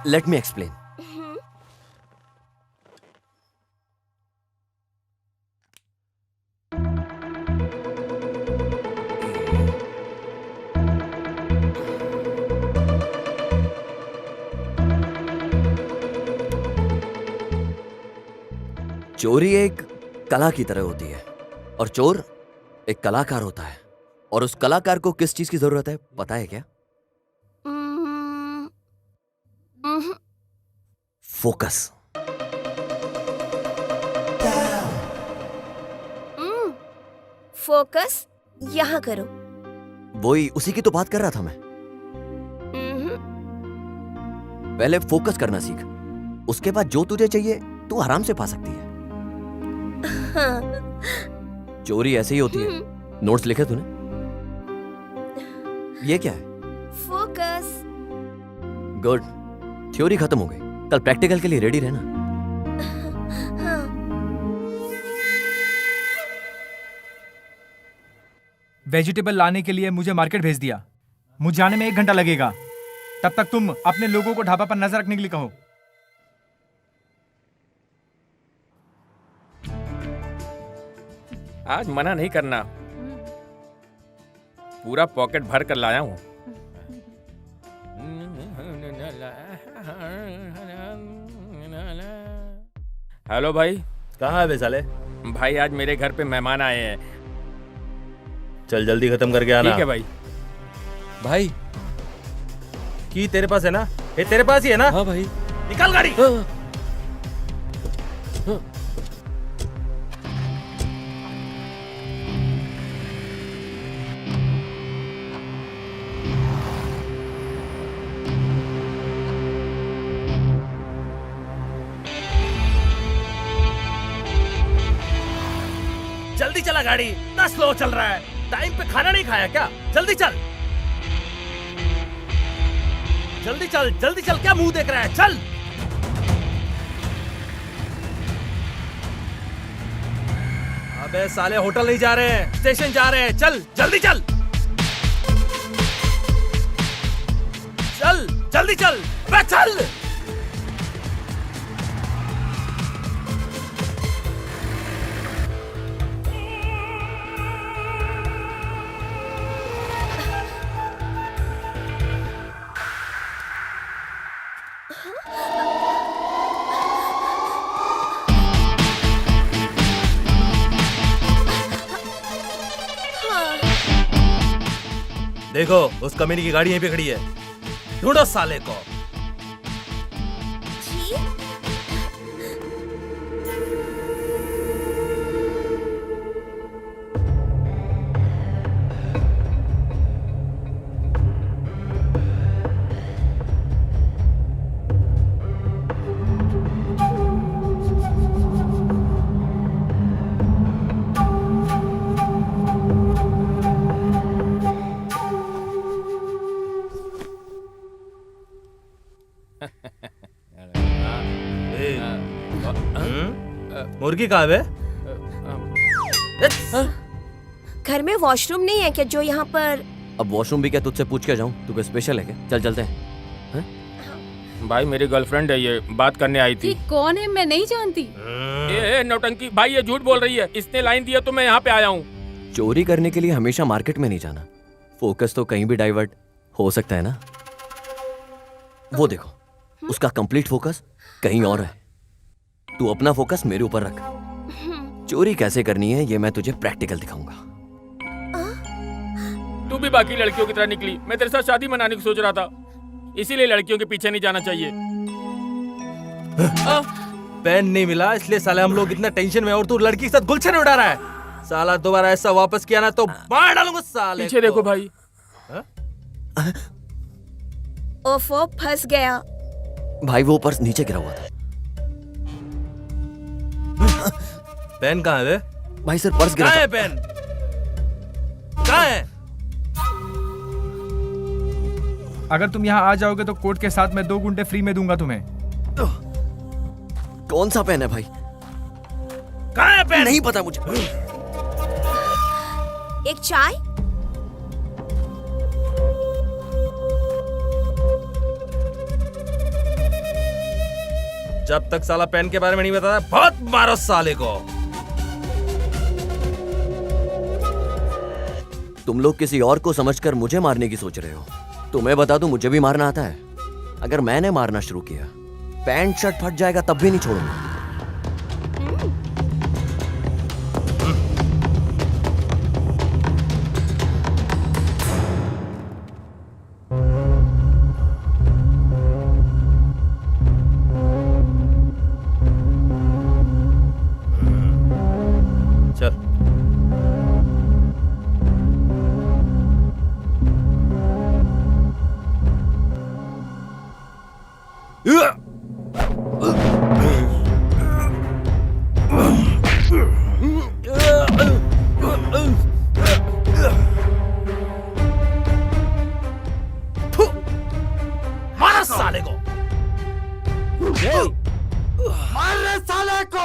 A: Let me explain. चोरी एक कला की तरह होती है और चोर एक कलाकार होता है। और उस कलाकार को किस चीज की जरूरत है पता है क्या? फोकस।
K: फोकस यहाँ करो।
A: वही, उसी की तो बात कर रहा था मैं। पहले फोकस करना सीख, उसके बाद जो तुझे चाहिए तू आराम से पा सकती है।
K: हाँ।
A: चोरी ऐसे ही होती है। नोट्स लिखे तूने? ये क्या है?
K: फोकस।
A: गुड, थ्योरी खत्म हो गई। कल प्रैक्टिकल के लिए रेडी रहना।
K: हाँ।
G: वेजिटेबल लाने के लिए मुझे मार्केट भेज दिया। मुझे जाने में 1 घंटा लगेगा। तब तक तुम अपने लोगों को ढाबा पर नजर रखने के लिए कहो।
D: आज मना नहीं करना, पूरा पॉकेट भर कर लाया हूँ। हेलो भाई।
C: कहाँ है बे साले?
D: भाई आज मेरे घर पे मेहमान आए हैं।
C: चल जल्दी खत्म करके आना।
D: ठीक है भाई।
C: भाई की तेरे पास है ना? ये तेरे पास ही है ना?
A: हाँ भाई।
C: निकाल गाड़ी।
A: हाँ।
C: जल्दी चला गाड़ी, इतना स्लो चल रहा है। टाइम पे खाना नहीं खाया क्या? जल्दी चल, जल्दी चल, जल्दी चल। क्या मुंह देख रहा है? चल। अबे साले होटल नहीं जा रहे हैं, स्टेशन जा रहे हैं। चल जल्दी चल, चल जल्दी चल, बे चल। देखो उस कमीनी की गाड़ी यहीं पे खड़ी है, ढूंढो साले को। मुर्गी कहाँ है?
K: घर में वॉशरूम नहीं है क्या जो यहाँ पर?
A: अब वॉशरूम भी क्या तुझसे पूछ के जाऊं? तू कोई स्पेशल है क्या? चल चलते हैं।
D: भाई मेरी गर्लफ्रेंड है, ये बात करने आई थी।
I: ये कौन है? मैं नहीं जानती।
D: ये नौटंकी भाई, ये झूठ बोल रही है। इसने लाइन दिया तो मैं यहाँ पे आया हूँ।
A: चोरी करने के लिए हमेशा मार्केट में नहीं जाना। फोकस तो कहीं भी डाइवर्ट हो सकता है ना। वो देखो, उसका कंप्लीट फोकस कहीं और है। तू अपना फोकस मेरे ऊपर रख। चोरी कैसे करनी है ये मैं तुझे प्रैक्टिकल दिखाऊंगा।
D: तू भी बाकी लड़कियों की तरह निकली। मैं तेरे साथ शादी मनाने की सोच रहा था, इसीलिए लड़कियों के पीछे नहीं जाना चाहिए।
C: पेन नहीं मिला इसलिए साले हम लोग इतना टेंशन में, और तू लड़की के साथ गुलछन उड़ा रहा है। साला दोबारा ऐसा वापस किया ना तो मार डालूंगा साले
D: पीछे देखो भाई।
K: ओफो, फंस गया।
A: भाई वो पर्स नीचे गिरा हुआ था।
C: पेन कहाँ है बे?
A: भाई सर पर्स गिरा
C: कहाँ है
A: था।
C: पेन? कहाँ है?
G: अगर तुम यहाँ आ जाओगे तो कोर्ट के साथ मैं 2 गुंडे फ्री में दूंगा तुम्हें।
A: कौन सा पेन है भाई?
C: कहाँ है पेन?
A: नहीं पता मुझे।
K: एक चाय।
C: जब तक साला पेन के बारे में नहीं बताता बहुत मारो साले को।
A: तुम लोग किसी और को समझकर मुझे मारने की सोच रहे हो। तुम्हें बता दूं मुझे भी मारना आता है। अगर मैंने मारना शुरू किया पैंट शर्ट फट जाएगा तब भी नहीं छोड़ूंगा।
C: चल मारो साले को। मार रहे साले को।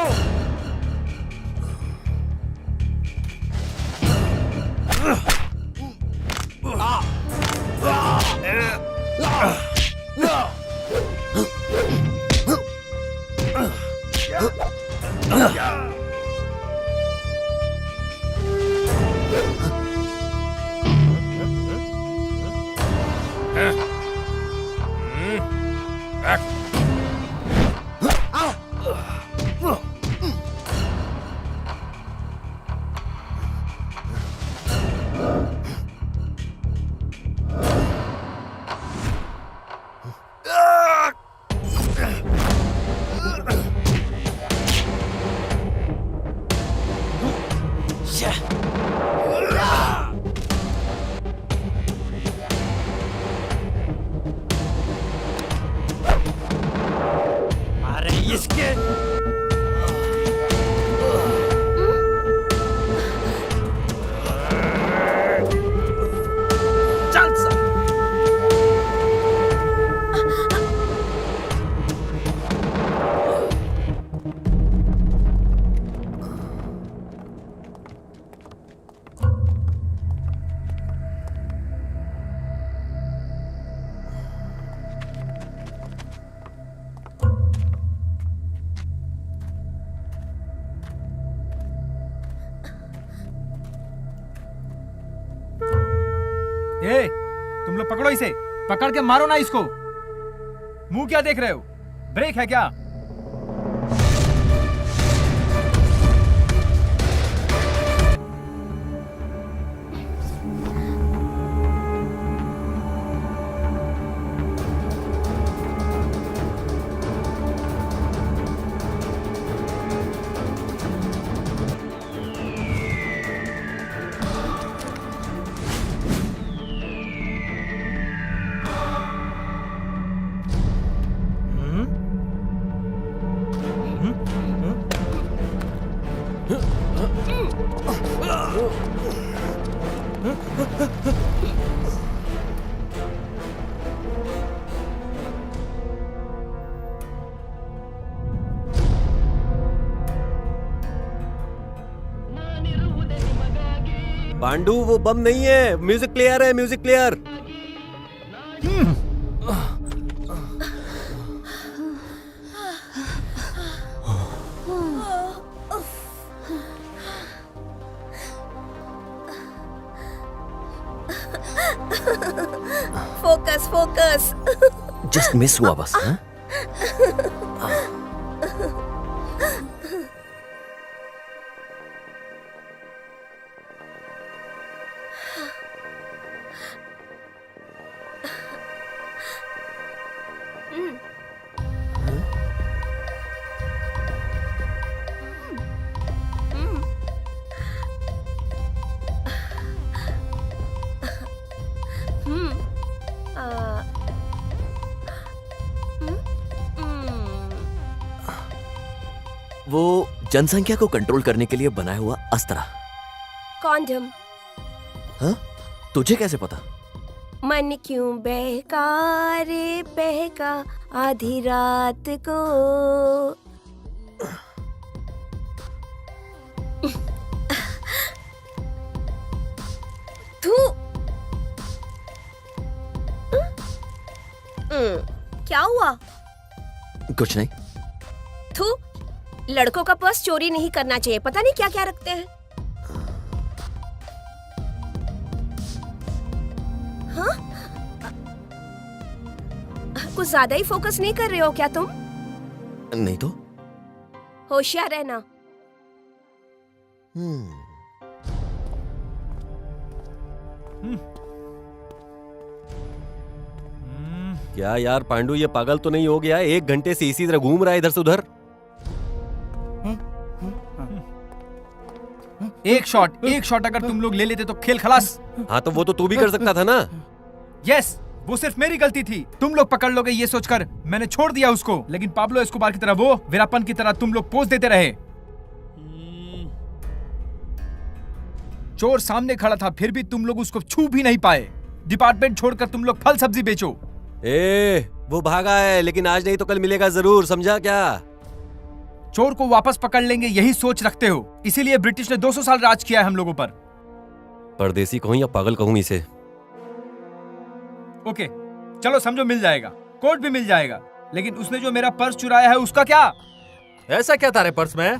C: अरे इसके चल सा।
G: ए, तुम लोग पकड़ो इसे। पकड़ के मारो ना इसको। मुंह क्या देख रहे हो? ब्रेक है क्या?
A: पांडू वो बम नहीं है, म्यूजिक प्लेयर है, music player.
K: Focus focus.
A: Just miss हुआ बस। हाँ? वो जनसंख्या को कंट्रोल करने के लिए बनाया हुआ अस्त्र।
K: कॉन्डम।
A: हाँ? तुझे कैसे पता?
K: मन क्यों बहका रे बहका आधी रात को। तू क्या हुआ?
A: कुछ नहीं।
K: तू लड़कों का पर्स चोरी नहीं करना चाहिए, पता नहीं क्या क्या रखते हैं। हाँ? कुछ ज्यादा ही फोकस नहीं कर रहे हो क्या तुम?
A: नहीं तो।
K: होशियार रहना।
A: क्या यार पांडु, ये पागल तो नहीं हो गया? 1 घंटे से इसी तरह घूम रहा है इधर से उधर।
G: एक शॉट अगर तुम लोग ले लेते तो खेल खलास।
A: हाँ तो वो तो तू भी कर सकता था ना।
G: यस, वो सिर्फ मेरी गलती थी। तुम लोग पकड़ लोगे ये सोचकर मैंने छोड़ दिया उसको, लेकिन पाब्लो एस्कोबार की तरह, वो वीरापन की तरह तुम लोग पोज देते रहे। चोर सामने खड़ा था, फिर भी तुम लोग उसको छू भी नहीं पाए। डिपार्टमेंट छोड़कर तुम लोग फल सब्जी बेचो।
A: वो भागा है, लेकिन आज नहीं तो कल मिलेगा जरूर, समझा क्या?
G: चोर को वापस पकड़ लेंगे यही सोच रखते हो, इसीलिए ब्रिटिश ने 200 साल राज किया है हम लोगों पर।
A: परदेसी कहूं या पागल कहूं इसे?
G: ओके चलो समझो, मिल जाएगा, कोर्ट भी मिल जाएगा। लेकिन उसने जो मेरा पर्स चुराया है उसका क्या?
C: ऐसा क्या तारे पर्स में?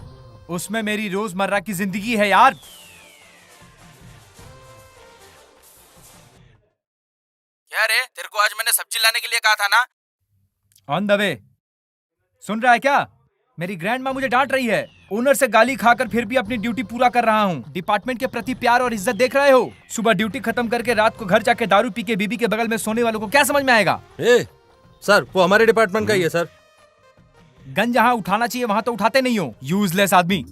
G: उसमें मेरी रोजमर्रा की जिंदगी है यार।
B: क्या रे, तेरे को आज मैंने सब्जी लाने के लिए कहा था ना?
G: On the way. सुन रहा है क्या? मेरी ग्रैंड माँ मुझे डांट रही है। ओनर से गाली खाकर फिर भी अपनी ड्यूटी पूरा कर रहा हूँ। डिपार्टमेंट के प्रति प्यार और इज्जत देख रहे हो? सुबह ड्यूटी खत्म करके रात को घर जाके दारू पी के बीबी के बगल में सोने वालों को क्या समझ में आएगा?
C: सर वो हमारे डिपार्टमेंट का ही है सर।
G: गन जहाँ उठाना चाहिए वहाँ तो उठाते नहीं हो, यूजलेस आदमी।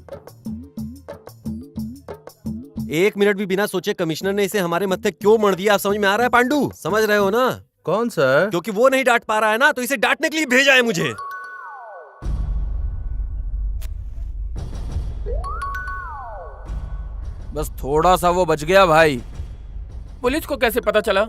A: 1 मिनट भी बिना सोचे कमिश्नर ने इसे हमारे मत्थे क्यों मर दिया, आप समझ में आ रहा है पांडु? समझ रहे हो ना?
C: कौन सर?
A: क्योंकि वो नहीं डांट पा रहा है ना, तो इसे डांटने के लिए भेजा है मुझे।
B: बस थोड़ा सा वो बच गया भाई।
D: पुलिस को कैसे पता चला?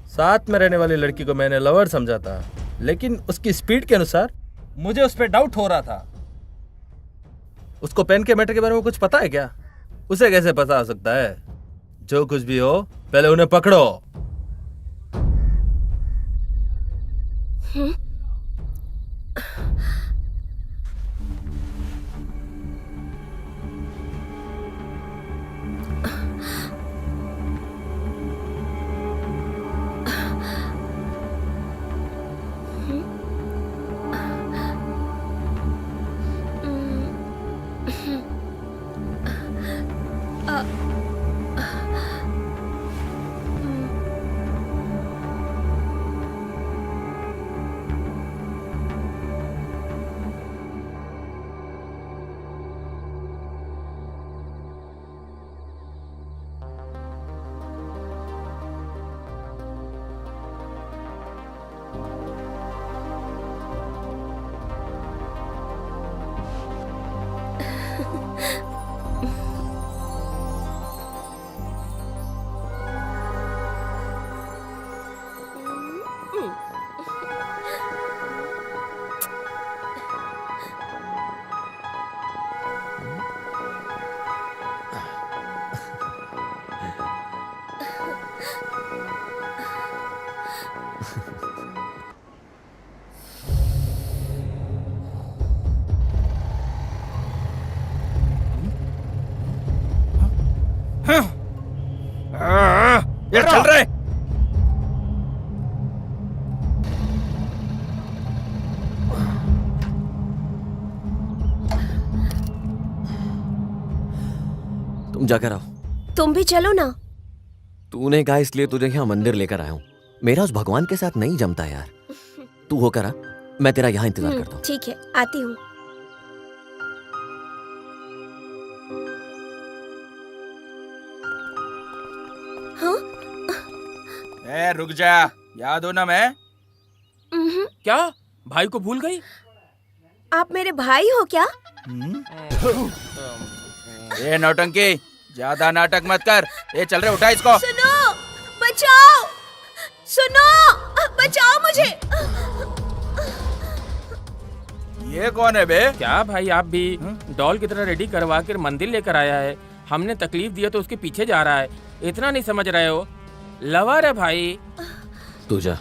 C: साथ में रहने वाली लड़की को मैंने लवर समझा था, लेकिन उसकी स्पीड के अनुसार मुझे उस पर डाउट हो रहा था। उसको पेन के मैटर के बारे में कुछ पता है क्या? उसे कैसे पता हो सकता है? जो कुछ भी हो पहले उन्हें पकड़ो।
B: ये चल रहे।
A: तुम जाकर आओ।
K: तुम भी चलो ना।
A: तूने कहा इसलिए तुझे यहाँ मंदिर लेकर आया हूँ। मेरा उस भगवान के साथ नहीं जमता यार। तू होकर आ, मैं तेरा यहाँ इंतजार करता हूँ।
K: ठीक है, आती हूँ।
B: रुक जा, याद हो ना मैं?
D: क्या भाई को भूल गई?
K: आप मेरे भाई हो क्या?
B: ये नौटंकी, ज्यादा नाटक मत कर। ये चल रहे, उठा इसको।
K: सुनो, बचाओ, सुनो, बचाओ मुझे।
B: ये कौन है बे?
D: क्या भाई आप भी डॉल की तरह रेडी करवा कर मंदिर लेकर आया है। हमने तकलीफ दिया तो उसके पीछे जा रहा है। इतना नहीं समझ रहे हो? लवर है भाई।
A: तू जा।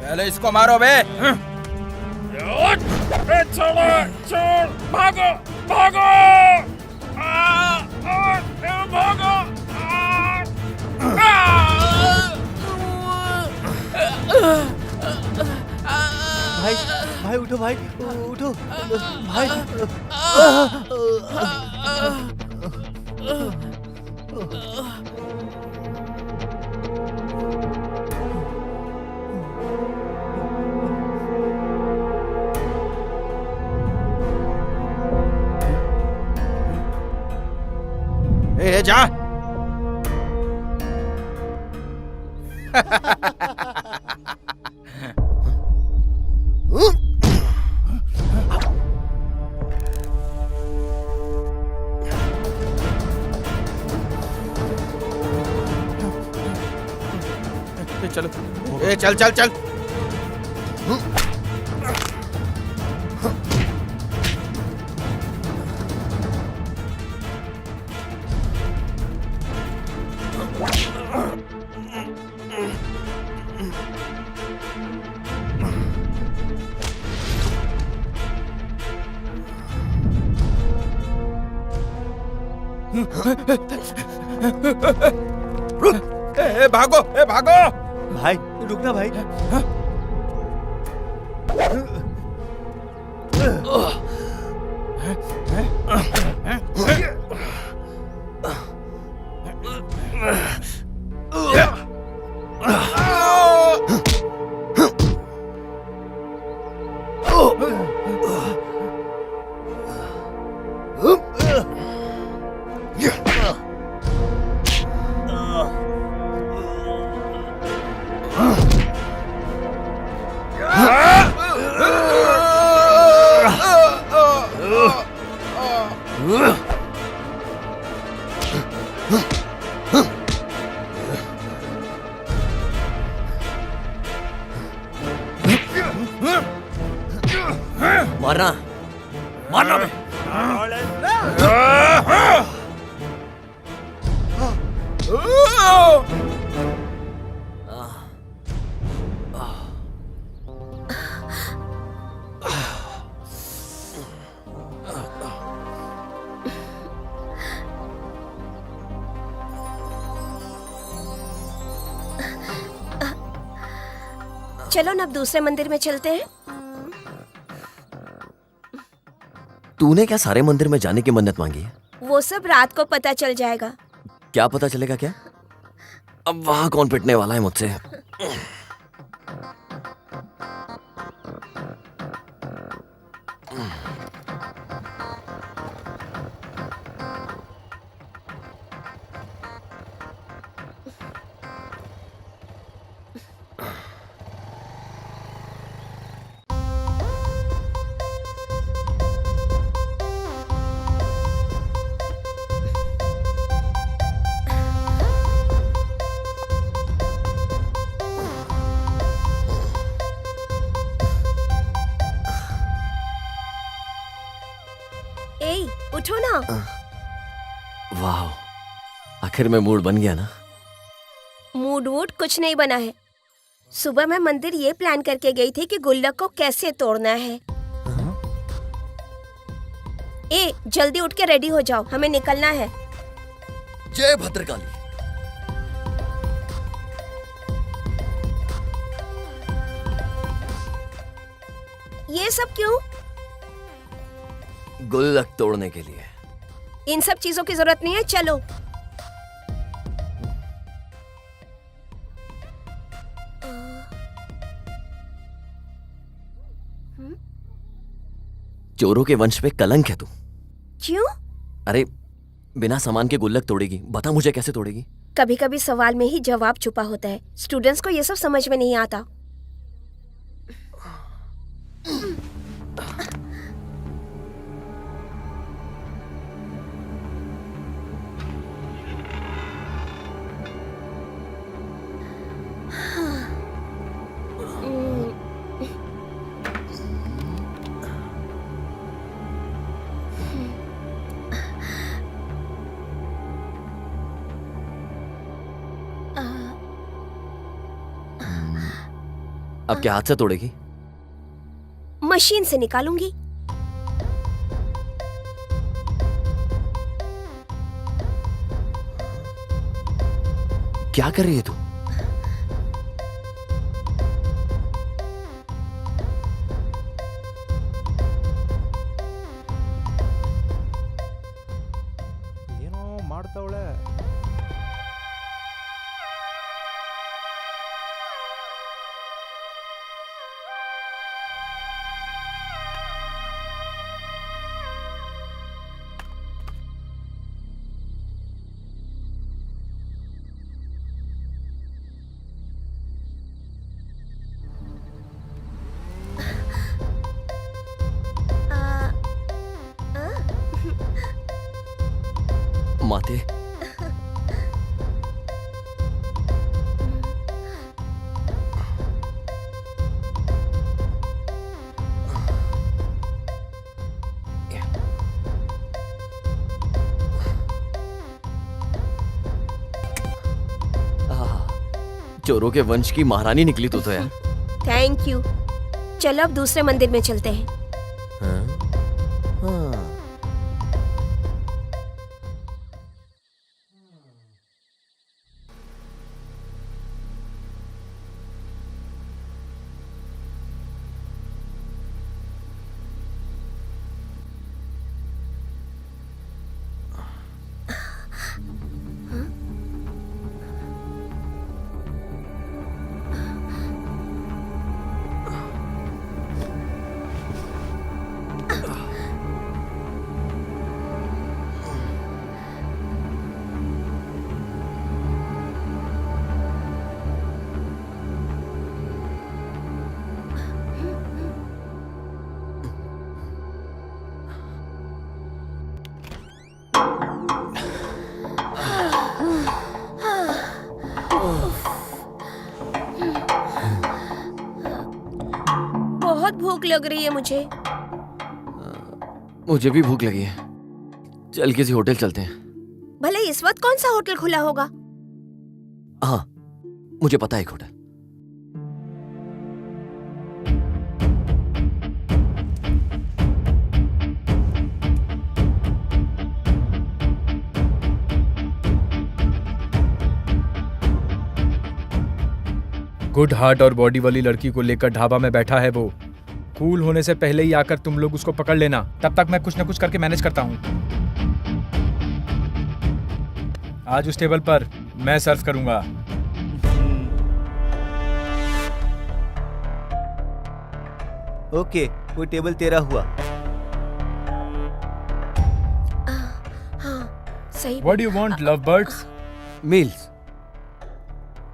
B: पहले इसको मारो बे।
D: छोड़, भागो, भागो, भागो।
H: भाई भाई उठो, भाई उठो भाई।
B: ए जा। चलो, ए चल चल चल। ए भागो, ए भागो।
H: भाई रुकना भाई।
A: मारना, मारना बे।
K: चलो ना अब दूसरे मंदिर में चलते हैं।
A: तूने क्या सारे मंदिर में जाने की मन्नत मांगी है?
K: वो सब रात को पता चल जाएगा।
A: क्या पता चलेगा क्या? अब वहां कौन पिटने वाला है मुझसे?
K: उठो ना।
A: वाह, आखिर में मूड बन गया ना।
K: मूड वूड कुछ नहीं बना है। सुबह मैं मंदिर ये प्लान करके गई थी कि गुल्लक को कैसे तोड़ना है। ए जल्दी उठ के रेडी हो जाओ, हमें निकलना है।
A: जय भद्रकाली।
K: ये सब क्यों?
A: गुल्लक तोड़ने के लिए।
K: इन सब चीजों की जरूरत नहीं है, चलो।
A: चोरों के वंश पे कलंक है तू।
K: क्यों?
A: अरे बिना सामान के गुल्लक तोड़ेगी, बता मुझे कैसे तोड़ेगी?
K: कभी कभी सवाल में ही जवाब छुपा होता है। स्टूडेंट्स को ये सब समझ में नहीं आता।
A: अब क्या हाथ से तोड़ेगी?
K: मशीन से निकालूंगी।
A: क्या कर रही है तू?
G: ಏನೋ ಮಾಡ್ತಾವಳೆ.
A: माते, चोरों के वंश की महारानी निकली तू तो यार।
K: Thank you. चलो अब दूसरे मंदिर में चलते हैं।
A: हाँ? हाँ।
K: बहुत भूख लग रही है मुझे।
A: मुझे भी भूख लगी है। चल किसी होटल चलते हैं।
K: भले इस वक्त कौन सा होटल खुला होगा?
A: हाँ, मुझे पता है एक होटल।
G: गुड हार्ट और बॉडी वाली लड़की को लेकर ढाबा में बैठा है वो। कूल होने से पहले ही आकर तुम लोग उसको पकड़ लेना। तब तक मैं कुछ न कुछ करके मैनेज करता हूँ। आज उस टेबल पर मैं सर्व करूंगा।
H: ओके, वो टेबल तेरा हुआ।
K: हाँ, सही।
G: What do you want, love birds?
A: Meals.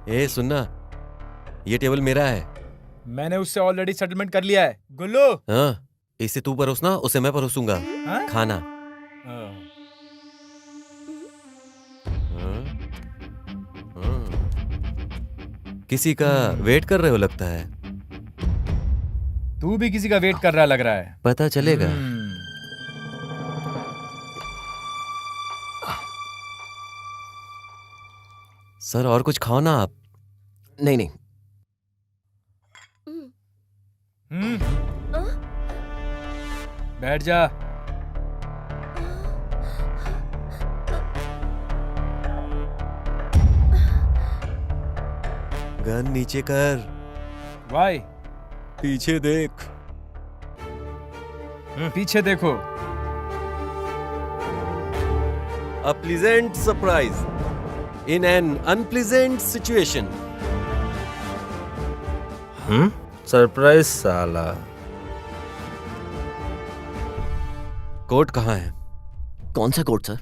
A: ए सुनना, ये टेबल मेरा है।
G: मैंने उससे ऑलरेडी सेटलमेंट कर लिया है। गुल्लू।
A: हाँ, इसे तू परोसना, उसे मैं परोसूंगा।
G: हाँ?
A: खाना।
G: हाँ।
A: हाँ? हाँ। किसी का वेट कर रहे हो लगता है।
G: तू भी किसी का वेट कर रहा लग रहा है।
A: पता चलेगा। सर और कुछ खाओ ना आप। नहीं नहीं।
G: बैठ जा।
A: गन नीचे कर।
G: वाई?
A: पीछे देख।
G: पीछे देखो।
A: A pleasant surprise in an unpleasant situation.
C: Surprise साला।
A: कोट कहाँ है?
L: कौन सा कोट सर?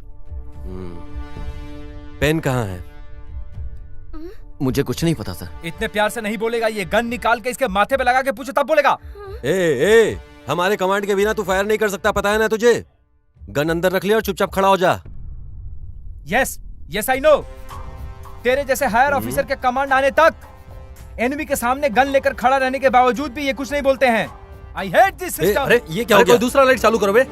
A: पेन कहाँ है? मुझे कुछ नहीं पता सर।
G: इतने प्यार से नहीं बोलेगा, ये गन निकाल के इसके माथे पे लगा के पूछो तब बोलेगा।
A: ए, हमारे कमांड के बिना तू फायर नहीं कर सकता, पता है ना तुझे? गन अंदर रख ले और चुपचाप खड़ा हो जा।
G: Yes yes I know. तेरे जैसे हायर ऑफिसर के कमांड आने तक एनिमी के सामने गन लेकर खड़ा रहने के बावजूद भी ये कुछ नहीं बोलते हैं। I hate this system.
C: अरे ये क्या हो गया? दूसरा लाइट चालू करो बे।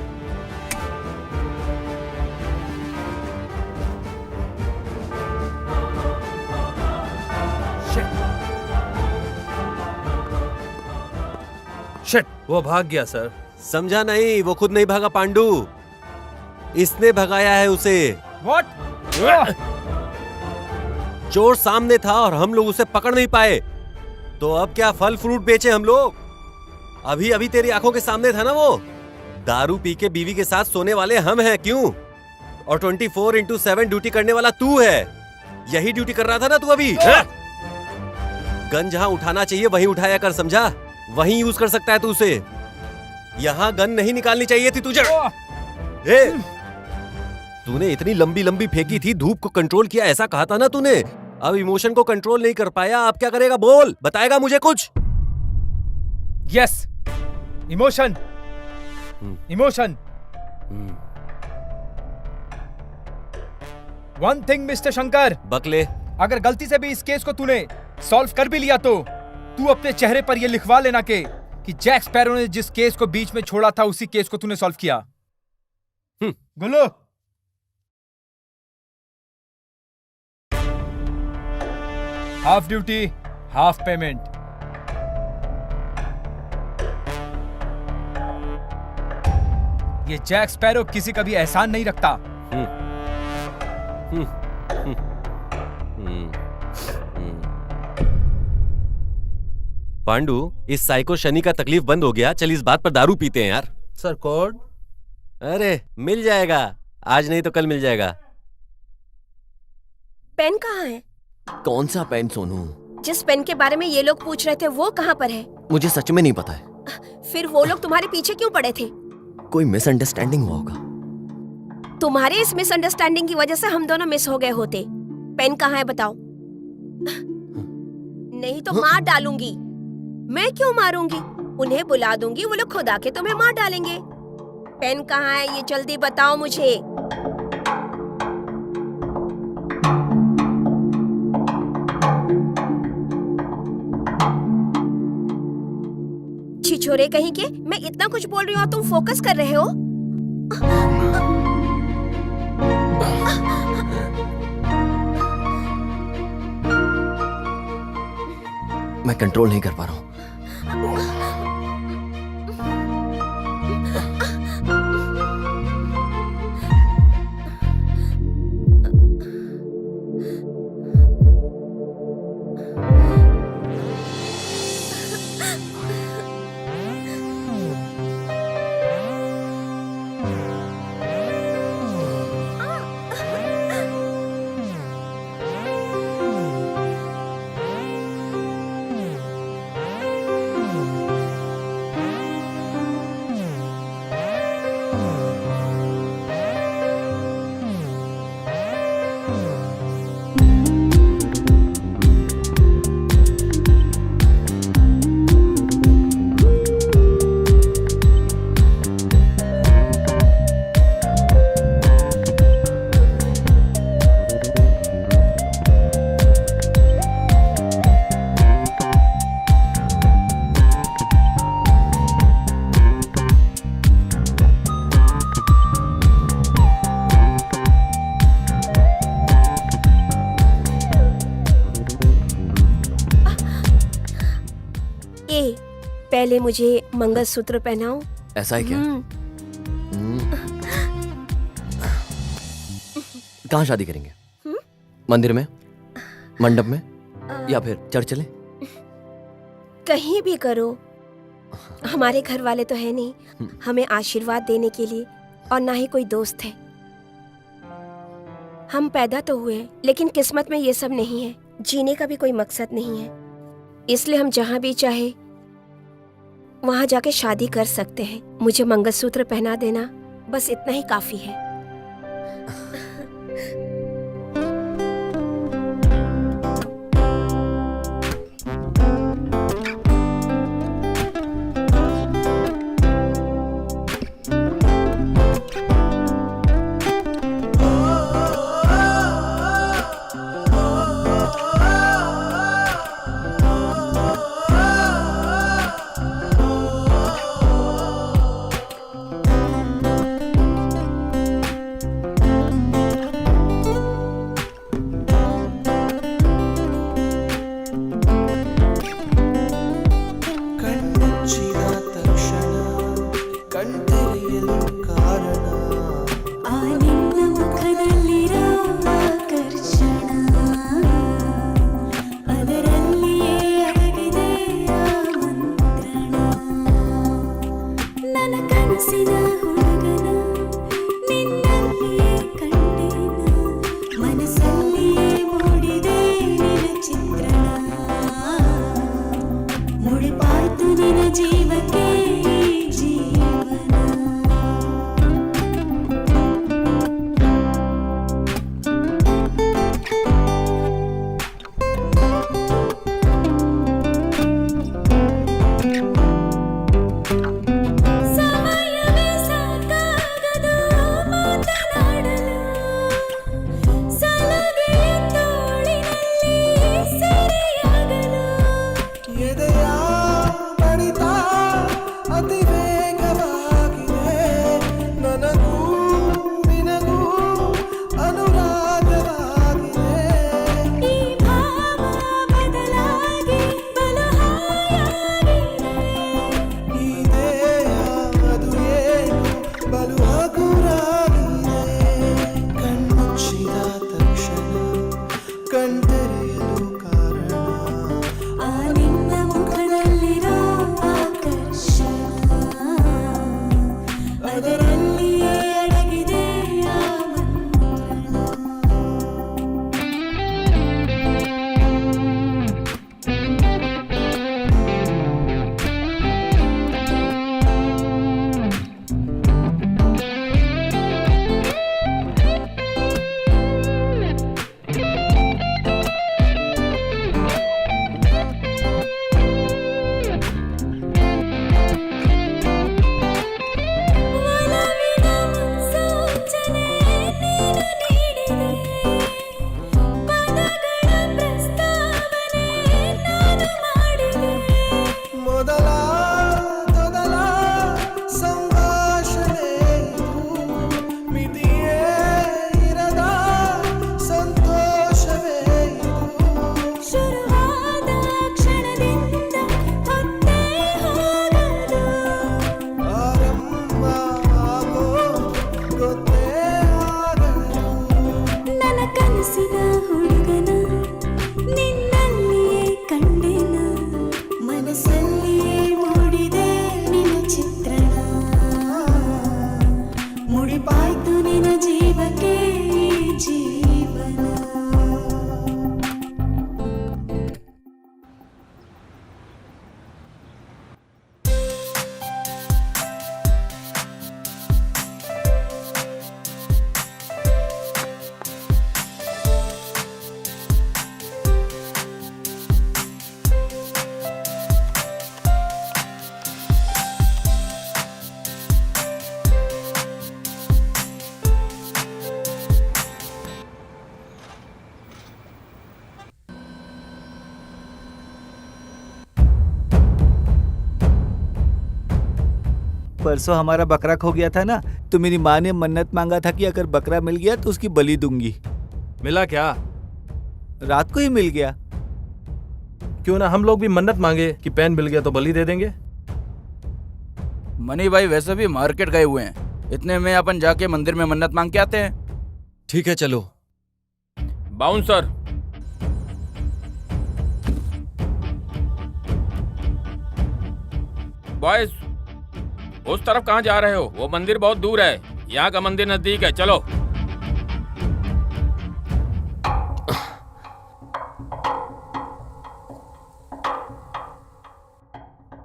C: शिट, वो भाग गया सर।
A: समझा नहीं, वो खुद नहीं भागा पांडू, इसने भगाया है उसे।
G: व्हाट?
A: चोर सामने था और हम लोग उसे पकड़ नहीं पाए, तो अब क्या फल फ्रूट बेचे हम लोग? अभी अभी तेरी आंखों के सामने था ना वो। दारू पी के बीवी के साथ सोने वाले हम हैं, क्यों? और 24/7 ड्यूटी करने वाला तू है। यही ड्यूटी कर रहा था ना तू अभी? गन जहां उठाना चाहिए वहीं उठाया कर, समझा? वहीं यूज कर सकता है तू उसे। यहां गन नहीं निकालनी चाहिए थी तुझे। तूने इतनी लंबी लंबी फेंकी थी, धूप को कंट्रोल किया, ऐसा कहा था ना तूने। अब इमोशन को कंट्रोल नहीं कर पाया, अब क्या करेगा? बोल, बताएगा मुझे कुछ?
G: Yes, emotion emotion. One thing mister Shankar,
A: बकले,
G: अगर गलती से भी इस केस को तूने सॉल्व कर भी लिया तो तू अपने चेहरे पर यह लिखवा लेना कि जैक स्पैरो ने जिस केस को बीच में छोड़ा था उसी केस को तूने सॉल्व किया। गुल्लू, हाफ ड्यूटी हाफ पेमेंट। ये जैक स्पैरो किसी का भी एहसान नहीं रखता।
A: पांडू, इस साइको शनि का तकलीफ बंद हो गया, चल इस बात पर दारू पीते हैं यार।
C: Sir code?
A: अरे मिल जाएगा, आज नहीं तो कल मिल जाएगा।
K: पेन कहाँ है?
A: कौन सा पेन सोनू?
K: जिस पेन के बारे में ये लोग पूछ रहे थे वो कहाँ पर है?
A: मुझे सच में नहीं पता है।
K: फिर वो लोग तुम्हारे पीछे क्यों पड़े थे?
A: कोई मिसअंडरस्टैंडिंग हुआ होगा।
K: तुम्हारे इस मिसअंडरस्टैंडिंग की वजह से हम दोनों मिस हो गए होते। पेन कहाँ है बताओ? नहीं तो मार डालूंगी। मैं क्यों मारूंगी? उन्हें बुला दूंगी, वो लोग खुद आके तुम्हें मार डालेंगे। पेन कहाँ है ये जल्दी बताओ मुझे। छिछोरे कहीं के, मैं इतना कुछ बोल रही हूँ और तुम फोकस कर रहे हो।
A: मैं कंट्रोल नहीं कर पा रहा हूँ।
K: पहले मुझे मंगलसूत्र पहनाओ।
A: ऐसा है क्या? कहाँ शादी करेंगे? मंदिर में, मंडप में, या फिर चर्च चले?
K: कहीं भी करो। हमारे घर वाले तो है नहीं हमें आशीर्वाद देने के लिए, और ना ही कोई दोस्त है। हम पैदा तो हुए लेकिन किस्मत में ये सब नहीं है, जीने का भी कोई मकसद नहीं है। इसलिए हम जहाँ भी चाहे वहाँ जाके शादी कर सकते हैं। मुझे मंगलसूत्र पहना देना, बस इतना ही काफी है।
J: ತೆರೆಯಲು ಕಾರಣ
L: ಆ ನಿನ್ನ ಮುಖದಲ್ಲಿರೋ ಆಕರ್ಷಣ ಅದರಲ್ಲಿಯೇ ಅಡಗಿದೆ ಆ ಮಂತ್ರಣ ನನ್ನ ಕನಸಿನ ಹುಡುಗನ ನಿನ್ನಲ್ಲಿಯೇ ಕಂಡೇನ ಮನಸ್ಸಲ್ಲಿಯೇ ಮೂಡಿದೆ ನಿನ್ನ ಚಿತ್ರಣ ಮುಡಿಪಾಯ್ತು ನಿನ್ನ ಜೀವಕ್ಕೆ ಈ ಜೀವನ ಸಮಯವೇ ಸಾಕಾಗದು ಮಾತನಾಡಲು ಸಲಗೆಯ ತೋಳಿನಲ್ಲಿ ಸೆರೆಯಾಗಲು
J: ಎದೆಯ ಬಡಿತ ಅತಿ ವೇಗವಾಗಿದೆ ನನಗೂ ನಿನಗೂ ಅನುರಾಗವಾಗಿದೆ
L: ಈ ಭಾವ ಬದಲಾಗಿ ಬಲು ಹಾಯಾಗಿದೆ
J: ಈ ದೇಹ ಅದು ಏನು ಬಲು ಹಗುರಾಗಿದೆ ಕಣ್ಮುಚ್ಚಿದ ತಕ್ಷಣ ಕಣ್ತೆರೆಯಲು ಕಾರಣ
L: ಆ ನಿನ್ನ ಮುಖದಲ್ಲಿರೋ ಆಕರ್ಷಣ ಅದರಲ್ಲಿಯೇ ಅಡಗಿದೆ ಆ ಮಂತ್ರಣ ಒಲವಿನ ಮುನ್ಸೂಚನೆ ನೀನು ನೀಡಿದೆ ಪದಗಳ ಪ್ರಸ್ತಾವನೆ ನಾನು ಮಾಡಿದೆ
J: ಮೊದಲ ಸಂಭಾಷಣೆ ಇದು ಮಿತಿಯೇ ಇರದ ಸಂತೋಷವೇ ಇದು
L: ಶುರುವಾದ ಕ್ಷಣದಿಂದ ಹೊತ್ತೇ ಹೋಗದು
J: ಆರಂಭ ಆಗೋ ಗೊತ್ತೇ ಆಗದು
L: ನನ್ನ ಕನಸಿನ ಹುಡುಗನ ನಿನ್ನಲ್ಲಿಯೇ ಕಂಡೆನ ಮನಸ್ಸಲ್ಲಿಯೇ ಮೂಡಿದೆ ನಿನ್ನ ಚಿತ್ರಣ ಮುಡಿಪಾಯ್ತು ನಿನ್ನ ಜೀವಕ್ಕೆ ಈ ಜೀವನ
H: परसों हमारा बकरा खो गया था ना, तो मेरी माँ ने मन्नत मांगा था कि अगर बकरा मिल गया तो उसकी बलि दूंगी।
C: मिला क्या?
H: रात को ही मिल गया।
C: क्यों ना हम लोग भी मन्नत मांगे कि पेन मिल गया तो बलि दे देंगे।
B: मनी भाई वैसे भी मार्केट गए हुए हैं, इतने में अपन जाके मंदिर में मन्नत मांग के आते हैं।
A: ठीक है चलो।
D: बाउंसर, बॉयज, उस तरफ कहाँ जा रहे हो? वो मंदिर बहुत दूर है, यहाँ का मंदिर नजदीक है, चलो।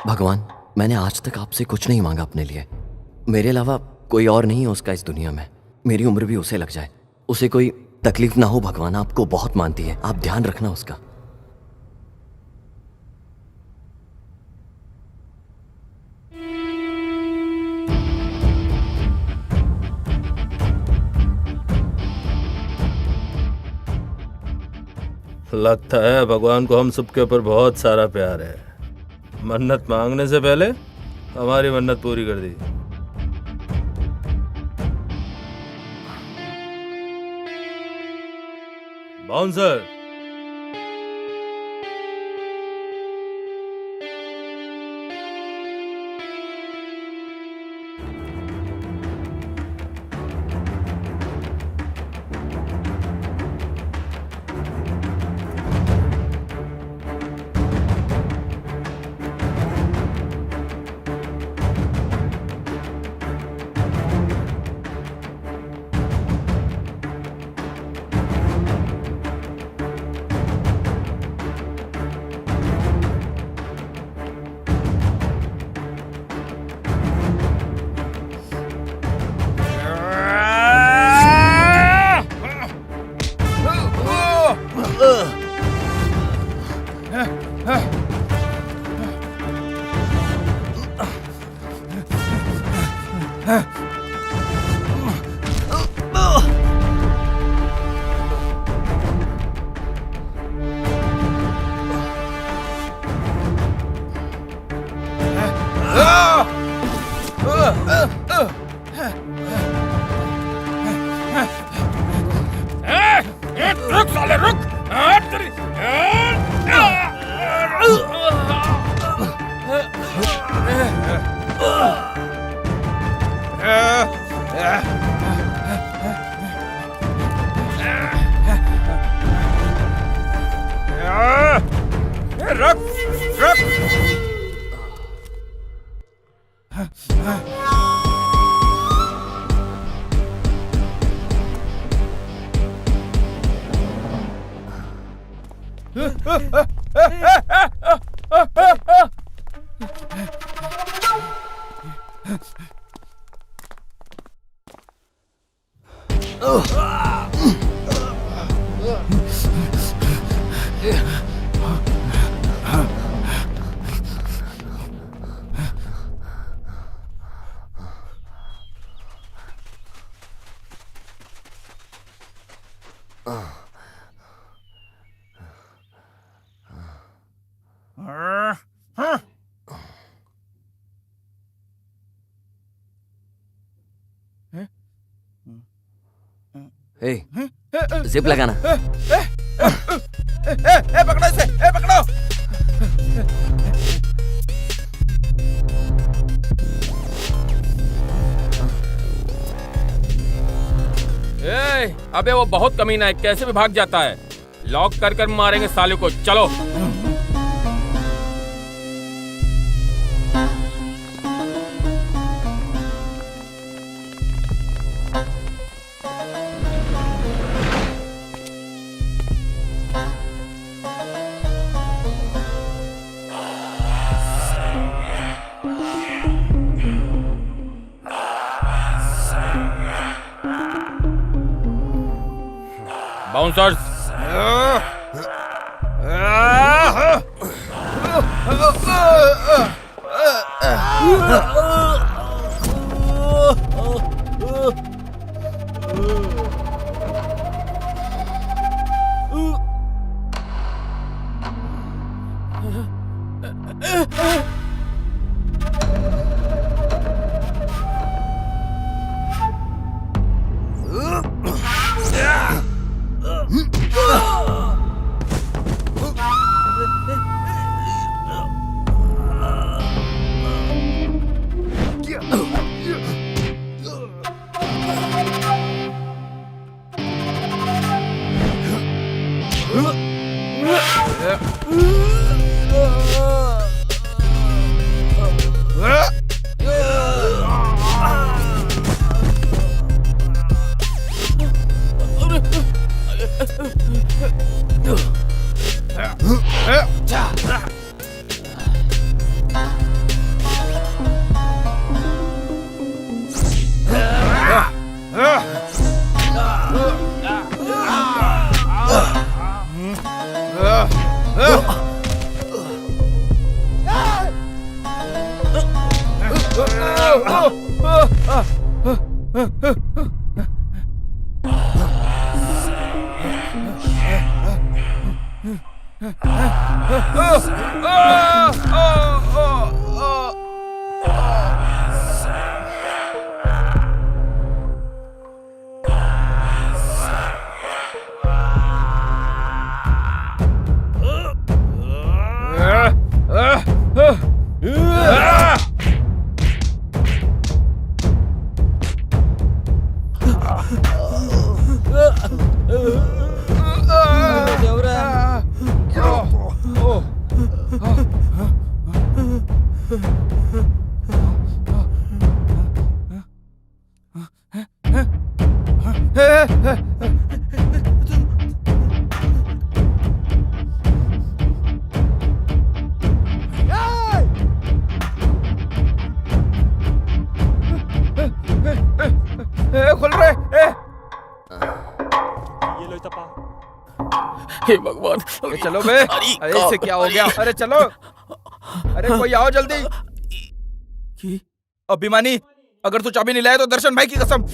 A: भगवान, मैंने आज तक आपसे कुछ नहीं मांगा अपने लिए। मेरे अलावा कोई और नहीं है उसका इस दुनिया में। मेरी उम्र भी उसे लग जाए, उसे कोई तकलीफ ना हो। भगवान आपको बहुत मानती है, आप ध्यान रखना उसका।
C: लगता है भगवान को हम सबके ऊपर बहुत सारा प्यार है। मन्नत मांगने से पहले हमारी मन्नत पूरी कर दी। बाउंसर,
D: रुक साले रुक।
B: रुक रुक।
A: जिप लगाना।
B: पकड़ो इसे, पकड़ो।
D: अबे वो बहुत कमीना है, कैसे भी भाग जाता है। लॉक कर कर मारेंगे साले को। चलो। बाउंसर्स।
B: खोल रहे।
D: हे भगवान।
B: चलो बे। अरे इससे क्या हो गया? अरे चलो। अरे कोई आओ जल्दी। अभिमानी अगर तू चाबी नहीं लाया तो दर्शन भाई की कसम।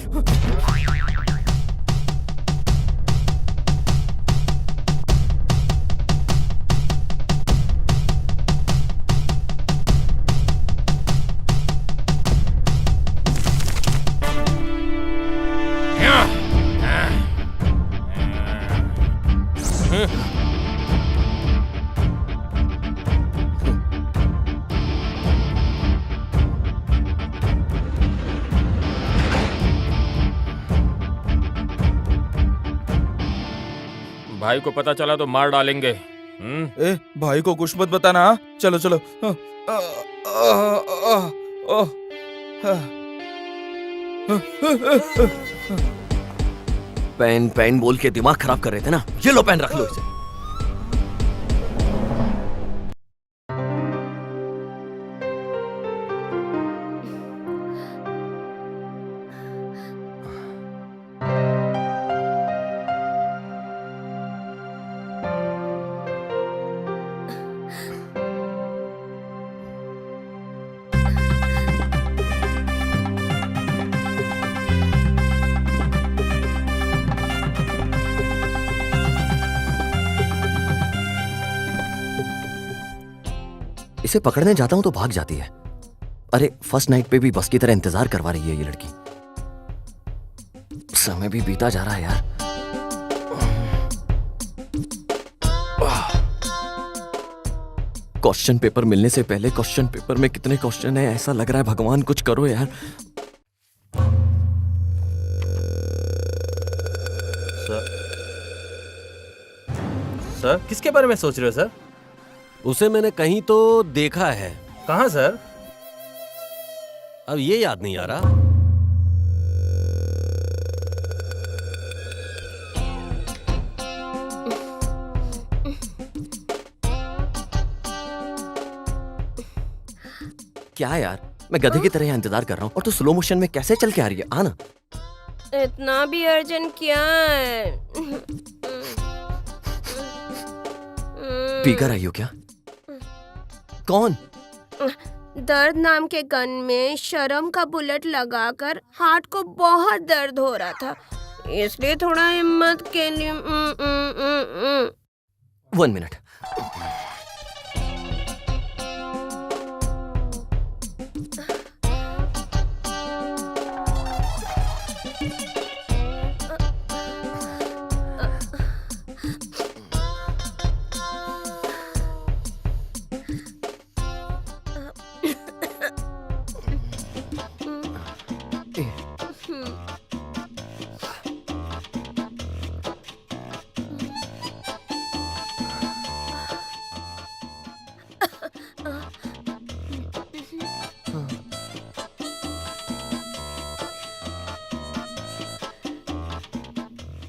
D: भाई को पता चला तो मार डालेंगे।
B: ए भाई को कुछ मत बताना। हाँ? चलो चलो।
A: पेन पेन बोल के दिमाग खराब कर रहे थे ना, ये लो पेन रख लो इसे। इसे पकड़ने जाता हूं तो भाग जाती है। अरे फर्स्ट नाइट पे भी बस की तरह इंतजार करवा रही है ये लड़की। समय भी बीता जा रहा है यार। क्वेश्चन पेपर मिलने से पहले क्वेश्चन पेपर में कितने क्वेश्चन है, ऐसा लग रहा है भगवान कुछ करो यार।
C: सर किसके बारे में सोच रहे हो सर?
A: उसे मैंने कहीं तो देखा है।
C: कहाँ सर?
A: अब ये याद नहीं आ रहा। क्या यार, मैं गधे की तरह यहाँ इंतजार कर रहा हूँ और तू स्लो मोशन में कैसे चल के आ रही है? आना।
K: इतना भी अर्जेंट क्या है?
A: पीकर आई हो क्या? कौन?
K: दर्द नाम के गन में शर्म का बुलेट लगाकर हार्ट को बहुत दर्द हो रहा था, इसलिए थोड़ा हिम्मत के लिए
A: 1 मिनट।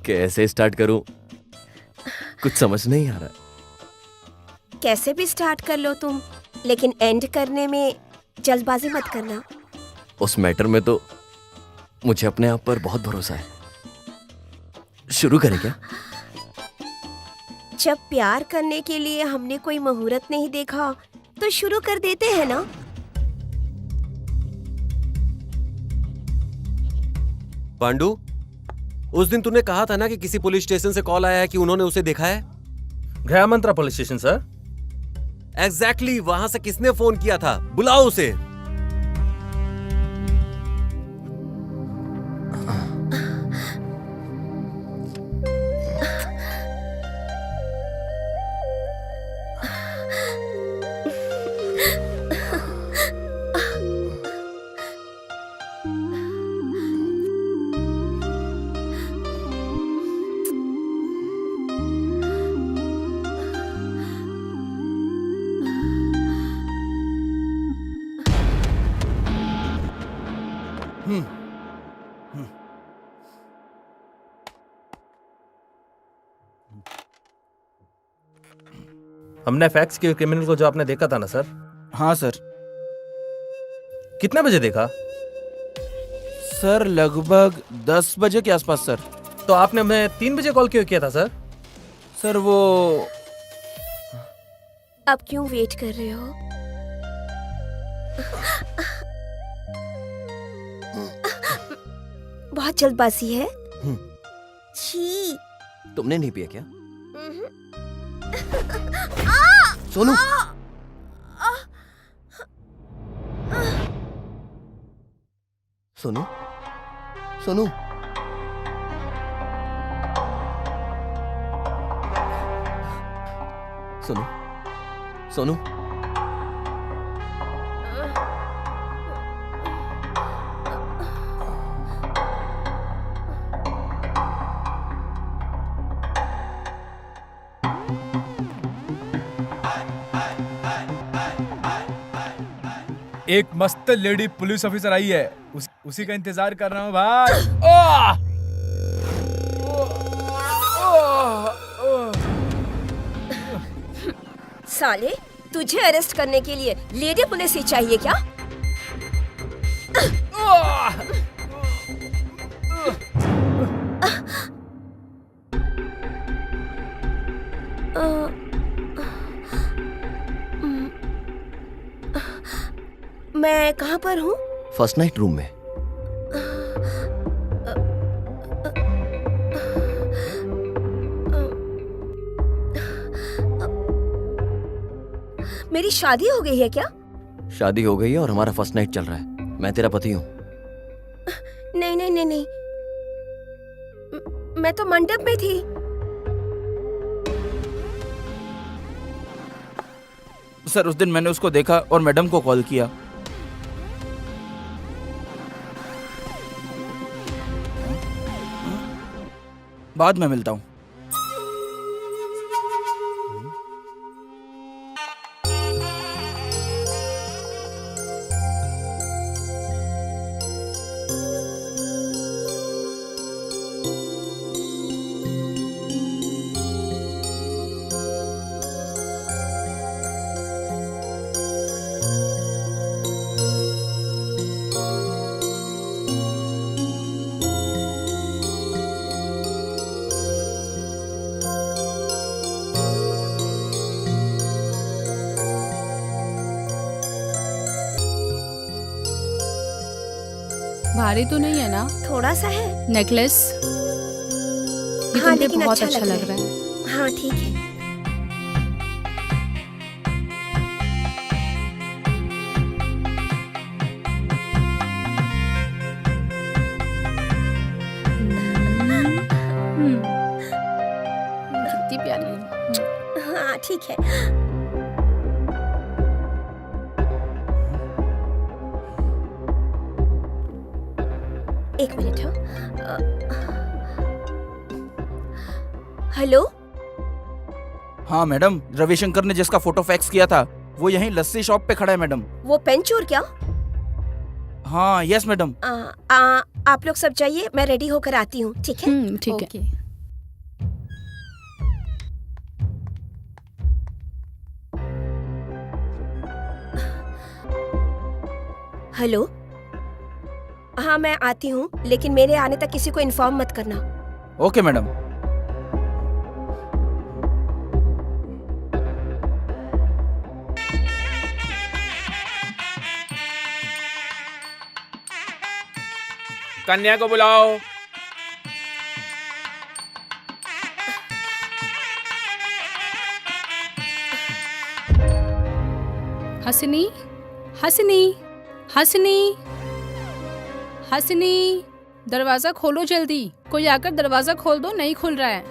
A: कैसे स्टार्ट करूं, कुछ समझ नहीं आ रहा।
K: कैसे भी स्टार्ट कर लो तुम, लेकिन एंड करने में जल्दबाजी मत करना।
A: उस मैटर में तो मुझे अपने आप पर बहुत भरोसा है। शुरू करें क्या?
K: जब प्यार करने के लिए हमने कोई मुहूर्त नहीं देखा तो शुरू कर देते हैं ना।
A: पांडु, उस दिन तूने कहा था ना कि किसी पुलिस स्टेशन से कॉल आया है कि उन्होंने उसे देखा है।
C: गृह मंत्रा पुलिस स्टेशन सर।
A: एग्जैक्टली, वहां से किसने फोन किया था? बुलाओ उसे।
C: हमने फैक्स के क्रिमिनल को जो आपने देखा था ना सर।
B: हाँ सर।
C: कितने बजे देखा?
B: सर लगभग 10 बजे के आसपास सर।
C: तो आपने हमें 3 बजे कॉल क्यों किया था सर?
B: सर वो
K: अब क्यों वेट कर रहे हो? बहुत जल्दबाजी है। छी।
A: तुमने नहीं पिया क्या? सोनू, सोनू, सोनू, सोनू, सोनू,
G: एक मस्त लेडी पुलिस ऑफिसर आई है, उसी का इंतजार कर रहा हूँ भाई। ओह!
K: साले, तुझे अरेस्ट करने के लिए लेडी पुलिस ही चाहिए क्या? मैं कहाँ पर हूँ?
A: फर्स्ट नाइट रूम में।
K: मेरी शादी हो गई है क्या?
A: शादी हो गई है और हमारा फर्स्ट नाइट चल रहा है। मैं तेरा पति हूँ।
K: नहीं नहीं नहीं नहीं, मैं तो मंडप में थी।
B: सर, उस दिन मैंने उसको देखा और मैडम को कॉल किया। बाद में मिलता हूँ।
I: भारी तो नहीं है ना?
K: थोड़ा सा है।
I: नेकलेस ये
K: हाँ,
I: तुमसे
K: लेकिन
I: बहुत
K: अच्छा
I: अच्छा
K: लग
I: लग रहा है।
K: हाँ ठीक है।
I: कितनी प्यारी है।
K: हाँ ठीक है। एक मिनट हो। हेलो।
B: हाँ मैडम, रविशंकर ने जिसका फोटो फैक्स किया था वो यहीं लस्सी शॉप पे खड़ा है मैडम।
K: वो पेन चोर क्या?
B: हाँ यस मैडम।
K: आप लोग सब जाइए, मैं रेडी होकर आती हूँ। ठीक है?
I: ठीक है।
K: हेलो। हाँ मैं आती हूँ, लेकिन मेरे आने तक किसी को इन्फॉर्म मत करना।
B: Okay madam.
D: कन्या को बुलाओ।
I: हसनी, हसनी, हसनी, हसनी, दरवाजा खोलो जल्दी। कोई आकर दरवाजा खोल दो, नहीं खुल रहा है।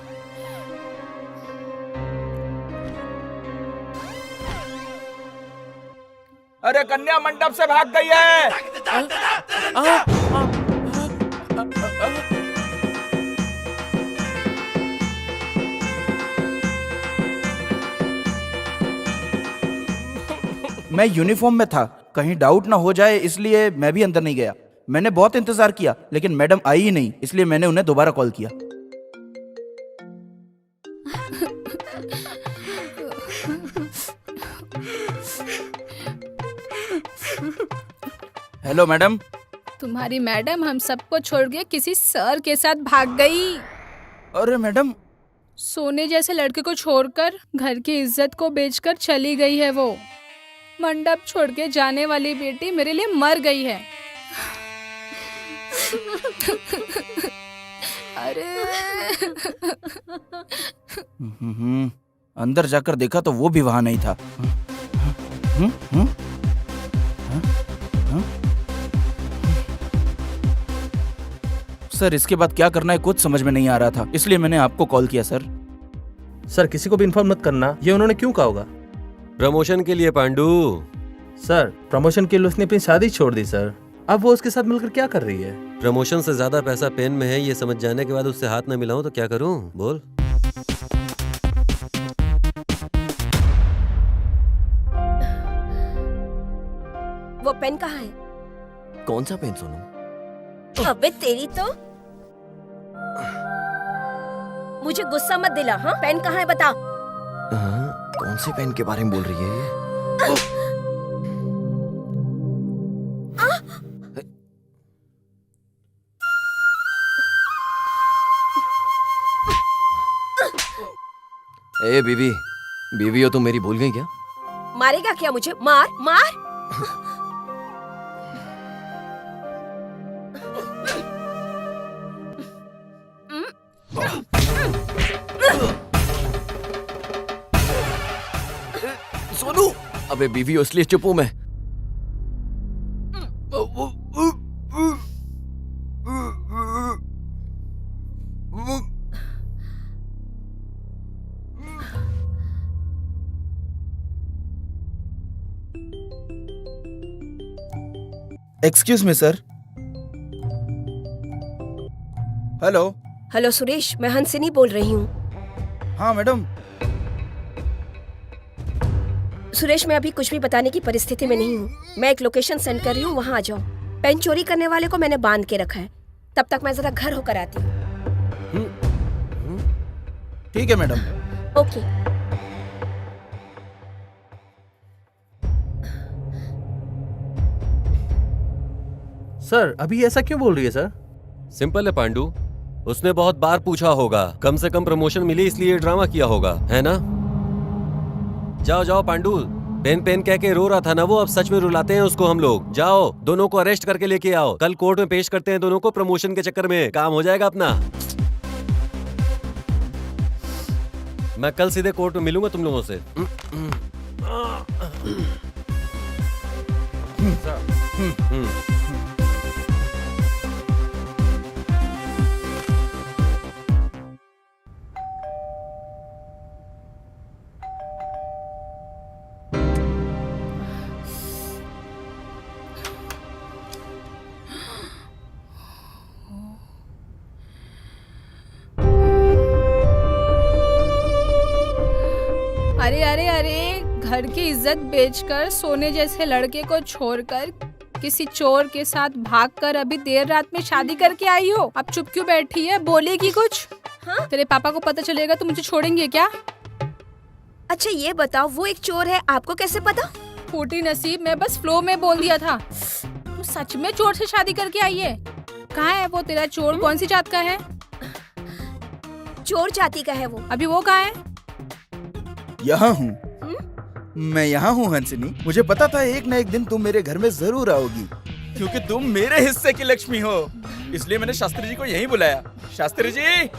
B: अरे कन्या मंडप से भाग गई है। मैं यूनिफॉर्म में था, कहीं डाउट ना हो जाए इसलिए मैं भी अंदर नहीं गया। मैंने बहुत इंतजार किया लेकिन मैडम आई ही नहीं, इसलिए मैंने उन्हें दोबारा कॉल किया। Hello madam.
I: तुम्हारी मैडम हम सबको छोड़ के किसी सर के साथ भाग गई।
B: अरे मैडम,
I: सोने जैसे लड़के को छोड़कर घर की इज्जत को बेचकर चली गई है वो। मंडप छोड़ के जाने वाली बेटी मेरे लिए मर गई है।
B: अंदर जाकर देखा तो वो भी वहां नहीं था। सर इसके बाद क्या करना है कुछ समझ में नहीं आ रहा था, इसलिए मैंने आपको कॉल किया सर।
C: सर किसी को भी इन्फॉर्म मत करना, ये उन्होंने क्यों कहा होगा?
A: प्रमोशन के लिए पांडू।
C: सर प्रमोशन के लिए उसने अपनी शादी छोड़ दी सर, अब वो उसके साथ मिलकर क्या कर रही है?
A: प्रमोशन से ज्यादा पैसा पेन में है, ये समझ जाने के बाद उससे हाथ न मिलाऊं तो क्या करूं? बोल।
K: वो पेन कहाँ है?
A: कौन सा पेन सोनू?
K: अबे तेरी तो, मुझे गुस्सा मत दिला। हाँ, पेन कहाँ है बता।
A: कौन से पेन के बारे में बोल रही है ये? ए बीवी, बीवी हो तुम मेरी, भूल गई क्या?
K: मारेगा क्या मुझे? मार मार।
A: सोनू, अबे बीवी हो इसलिए चुप हूं मैं।
B: Excuse me sir. Hello.
K: Hello Suresh, मैं हंसिनी बोल रही हूँ।
B: हाँ मैडम।
K: सुरेश, मैं अभी कुछ भी बताने की परिस्थिति में नहीं हूँ। मैं एक लोकेशन सेंड कर रही हूँ, वहाँ आ जाओ। पेन चोरी करने वाले को मैंने बांध के रखा है, तब तक मैं जरा घर होकर आती हूँ।
B: ठीक है मैडम।
K: ओके।
C: सर अभी ऐसा क्यों बोल रही है सर?
A: सिंपल है पांडू, उसने बहुत बार पूछा होगा, कम से कम प्रमोशन मिली इसलिए ड्रामा किया होगा, है ना? जाओ जाओ पांडू, पेन पेन कह के रो रहा था ना वो, अब सच में रुलाते हैं उसको हम लोग। जाओ, दोनों को अरेस्ट करके लेके आओ, कल कोर्ट में पेश करते हैं दोनों को, प्रमोशन के चक्कर में काम हो जाएगा अपना। मैं कल सीधे कोर्ट में मिलूंगा तुम लोगों से।
I: अरे अरे अरे, घर की इज्जत बेचकर सोने जैसे लड़के को छोड़कर किसी चोर के साथ भागकर अभी देर रात में शादी करके आई हो। अब चुप क्यों बैठी है? बोलेगी कुछ? हाँ? तेरे पापा को पता चलेगा तो मुझे छोड़ेंगे क्या?
K: अच्छा ये बताओ, वो एक चोर है, आपको कैसे पता?
I: फूटी नसीब, मैं बस फ्लो में बोल दिया था। तू सच में चोर से शादी करके आई है? कहाँ है वो तेरा चोर? कौन सी जात का है?
K: चोर जाति का है वो।
I: अभी वो कहाँ है?
B: यहाँ हूँ मैं, यहाँ हूँ हंसिनी। मुझे पता था एक न एक दिन तुम मेरे घर में जरूर आओगी, क्योंकि तुम मेरे हिस्से की लक्ष्मी हो, इसलिए मैंने शास्त्री जी को यहीं बुलाया। शास्त्री जी।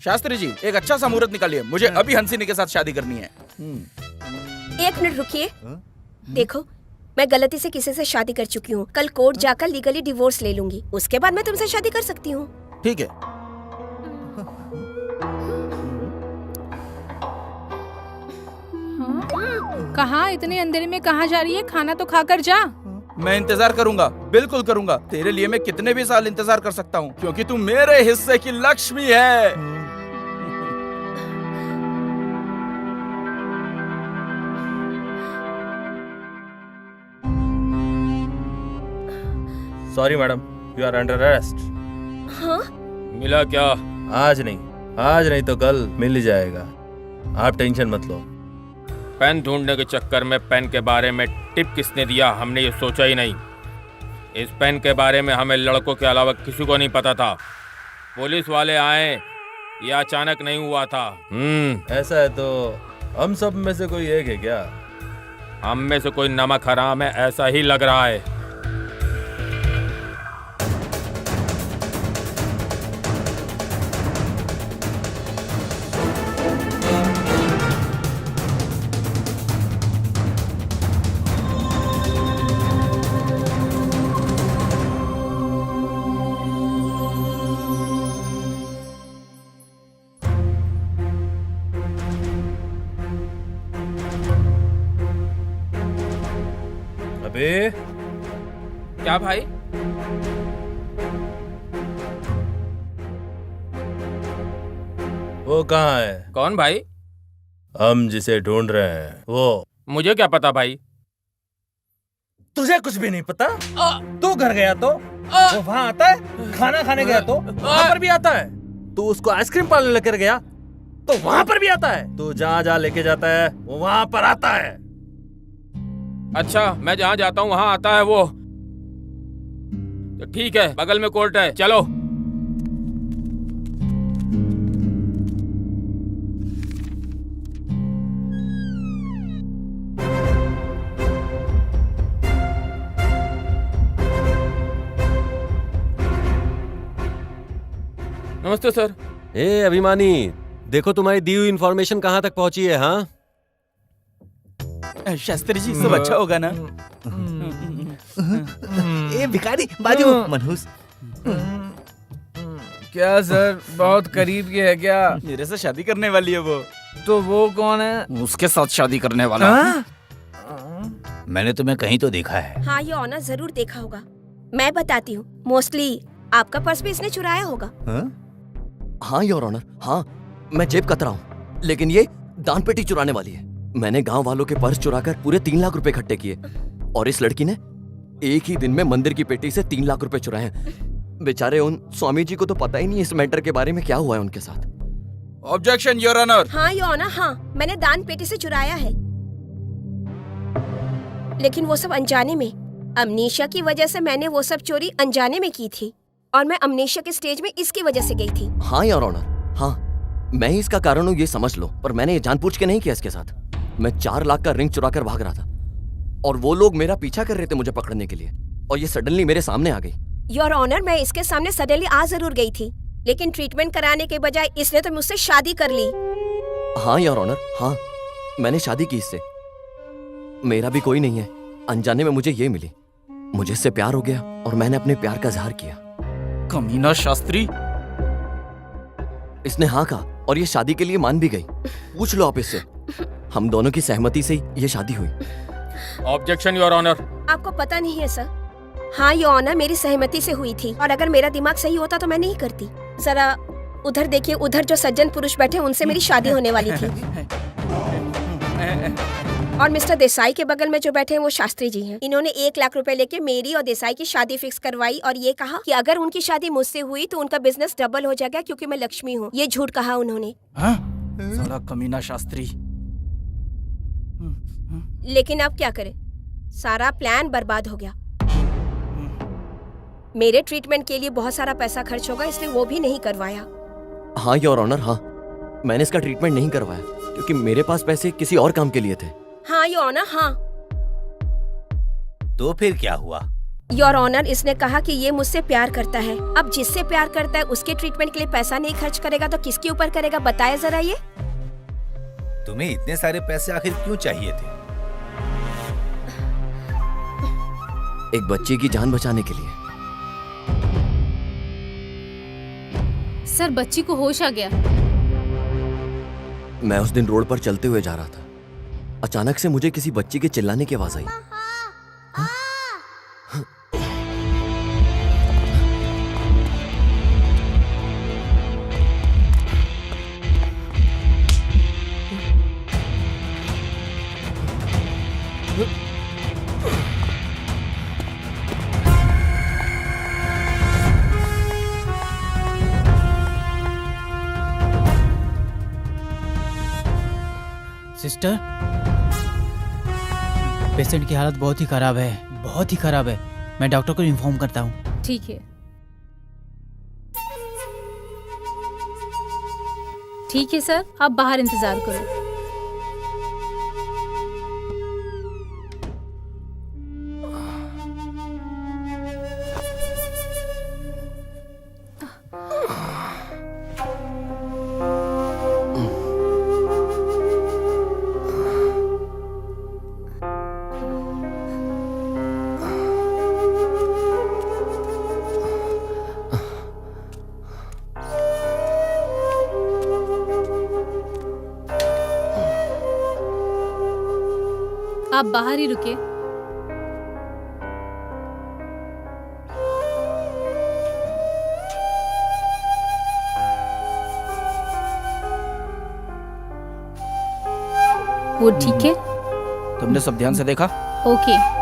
B: शास्त्री जी, एक अच्छा सा मुहूर्त निकालिए, मुझे अभी हंसिनी के साथ शादी करनी है।
K: एक मिनट रुकिए। देखो, मैं गलती से किसी से शादी कर चुकी हूँ, कल कोर्ट जाकर लीगली डिवोर्स ले लूंगी, उसके बाद मैं तुमसे शादी कर सकती हूँ।
B: ठीक है।
I: कहाँ इतने अंधेरे में कहाँ जा रही है? खाना तो खाकर जा।
B: मैं इंतजार करूंगा, बिल्कुल करूंगा। तेरे लिए मैं कितने भी साल इंतजार कर सकता हूँ, क्योंकि तू मेरे हिस्से की लक्ष्मी है।
C: Sorry madam, you are under arrest.
K: हाँ?
D: मिला क्या?
C: आज नहीं तो कल मिल ही जाएगा, आप टेंशन मत लो।
D: पेन ढूंढने के चक्कर में पेन के बारे में टिप किसने दिया, हमने ये सोचा ही नहीं। इस पेन के बारे में हमें लड़कों के अलावा किसी को नहीं पता था। पुलिस वाले आए, ये अचानक नहीं हुआ था।
C: ऐसा है तो हम सब में से कोई एक है क्या?
D: हम में से कोई नमक हराम है, ऐसा ही लग रहा है।
C: अबे
D: क्या भाई?
C: वो कहाँ है?
D: कौन भाई?
C: हम जिसे ढूंढ रहे हैं वो।
D: मुझे क्या पता भाई।
C: तुझे कुछ भी नहीं पता? तू घर गया तो वो वहाँ आता है, खाना खाने गया तो वहाँ पर भी आता है, तू उसको आइसक्रीम पार्लर लेकर गया तो वहाँ पर भी आता है, तू जहाँ जहाँ लेके जाता है वो वहाँ पर आता है।
D: अच्छा, मैं जहाँ जाता हूँ वहाँ आता है वो। तो ठीक है, बगल में कोर्ट है, चलो। नमस्ते सर।
A: ए अभिमानी, देखो तुम्हारी दी हुई इंफॉर्मेशन कहाँ तक पहुंची है। हाँ
B: शास्त्री जी, सब अच्छा होगा ना?
H: ए भिखारी बाजू मनहूस।
G: क्या सर, बहुत करीब के है क्या?
B: मेरे से शादी करने वाली है वो।
G: तो वो कौन है?
B: उसके साथ शादी करने वाला।
H: मैंने तुम्हें कहीं तो देखा है।
K: हाँ, ये ऑनर जरूर देखा होगा। मैं बताती हूँ, मोस्टली आपका पर्स भी इसने चुराया होगा।
M: हाँ योर ऑनर, हाँ मैं जेब कतरा हूँ, लेकिन ये दान पेटी चुराने वाली है। मैंने गांव वालों के पर्स चुराकर पूरे 3 लाख रुपए इकट्ठे किए और इस लड़की ने एक ही दिन में मंदिर की पेटी से 3 लाख रुपए चुराए हैं। बेचारे उन स्वामी जी को तो पता ही नहीं इस मैटर के बारे में क्या हुआ है उनके साथ।
B: Objection your honour.
K: हाँ योर ऑनर, हाँ मैंने दान पेटी से चुराया है, लेकिन वो सब अनजाने में। अमनीशा की वजह से मैंने वो सब चोरी अनजाने में की थी और मैं अमनीशा के स्टेज में इसकी वजह से गई थी।
M: हाँ योर ऑनर, हाँ मैं ही इसका कारण हूँ, ये समझ लो। पर मैंने ये जानबूझ के नहीं किया इसके साथ। मैं 4 लाख का रिंग चुरा कर भाग रहा था और वो लोग मेरा पीछा कर रहे थे मुझे पकड़ने के लिए, और ये सडनली मेरे सामने आ गई।
K: योर ऑनर, मैं इसके सामने सडनली आ जरूर गई थी, लेकिन ट्रीटमेंट कराने के बजाय इसने तो मुझसे शादी कर ली।
M: हाँ योर ऑनर, हाँ मैंने शादी की इससे। मेरा भी कोई नहीं है, अनजाने में मुझे ये मिली, मुझे इससे प्यार हो गया और मैंने अपने प्यार का इजहार किया।
B: कमीना शास्त्री।
M: इसने हाँ कहा और ये शादी के लिए मान भी गई। पूछ लो आप इससे, हम दोनों की सहमति से ये शादी हुई।
D: Objection your honour.
K: आपको पता नहीं है सर? हाँ योर ऑनर, मेरी सहमति से हुई थी और अगर मेरा दिमाग सही होता तो मैं नहीं करती। जरा उधर देखिए, उधर जो सज्जन पुरुष बैठे उनसे मेरी शादी होने वाली थी। और मिस्टर देसाई के बगल में जो बैठे हैं वो शास्त्री जी हैं। इन्होंने 1 लाख रुपए लेके मेरी और देसाई की शादी फिक्स करवाई और ये कहा कि अगर उनकी शादी मुझसे हुई तो उनका बिजनेस डबल हो जाएगा क्योंकि मैं लक्ष्मी हूँ। ये झूठ कहा उन्होंने।
B: साला कमीना शास्त्री।
K: लेकिन अब क्या करें, सारा प्लान बर्बाद हो गया। मेरे ट्रीटमेंट के लिए बहुत सारा पैसा खर्च होगा, इसलिए वो भी नहीं करवाया।
M: हाँ योर ऑनर, हाँ मैंने इसका ट्रीटमेंट नहीं करवाया क्योंकि मेरे पास पैसे किसी और काम के लिए थे।
K: हाँ योर ऑनर, हाँ।
H: तो फिर क्या हुआ?
K: योर ऑनर, इसने कहा कि ये मुझसे प्यार करता है। अब जिससे प्यार करता है उसके ट्रीटमेंट के लिए पैसा नहीं खर्च करेगा तो किसके ऊपर करेगा, बताया जरा। ये
H: तुम्हें इतने सारे पैसे आखिर क्यों चाहिए थे?
M: एक बच्चे की जान बचाने के लिए।
I: सर, बच्ची को होश आ गया।
M: मैं उस दिन रोड पर चलते हुए जा रहा था, अचानक से मुझे किसी बच्ची के चिल्लाने की आवाज आई।
N: सिस्टर, पेशेंट की हालत बहुत ही खराब है, बहुत ही खराब है। मैं डॉक्टर को इन्फॉर्म करता हूँ।
I: ठीक है। ठीक है सर, आप बाहर इंतजार करो। आप बाहर ही रुके। वो ठीक है?
B: तुमने सब ध्यान से देखा?
I: ओके।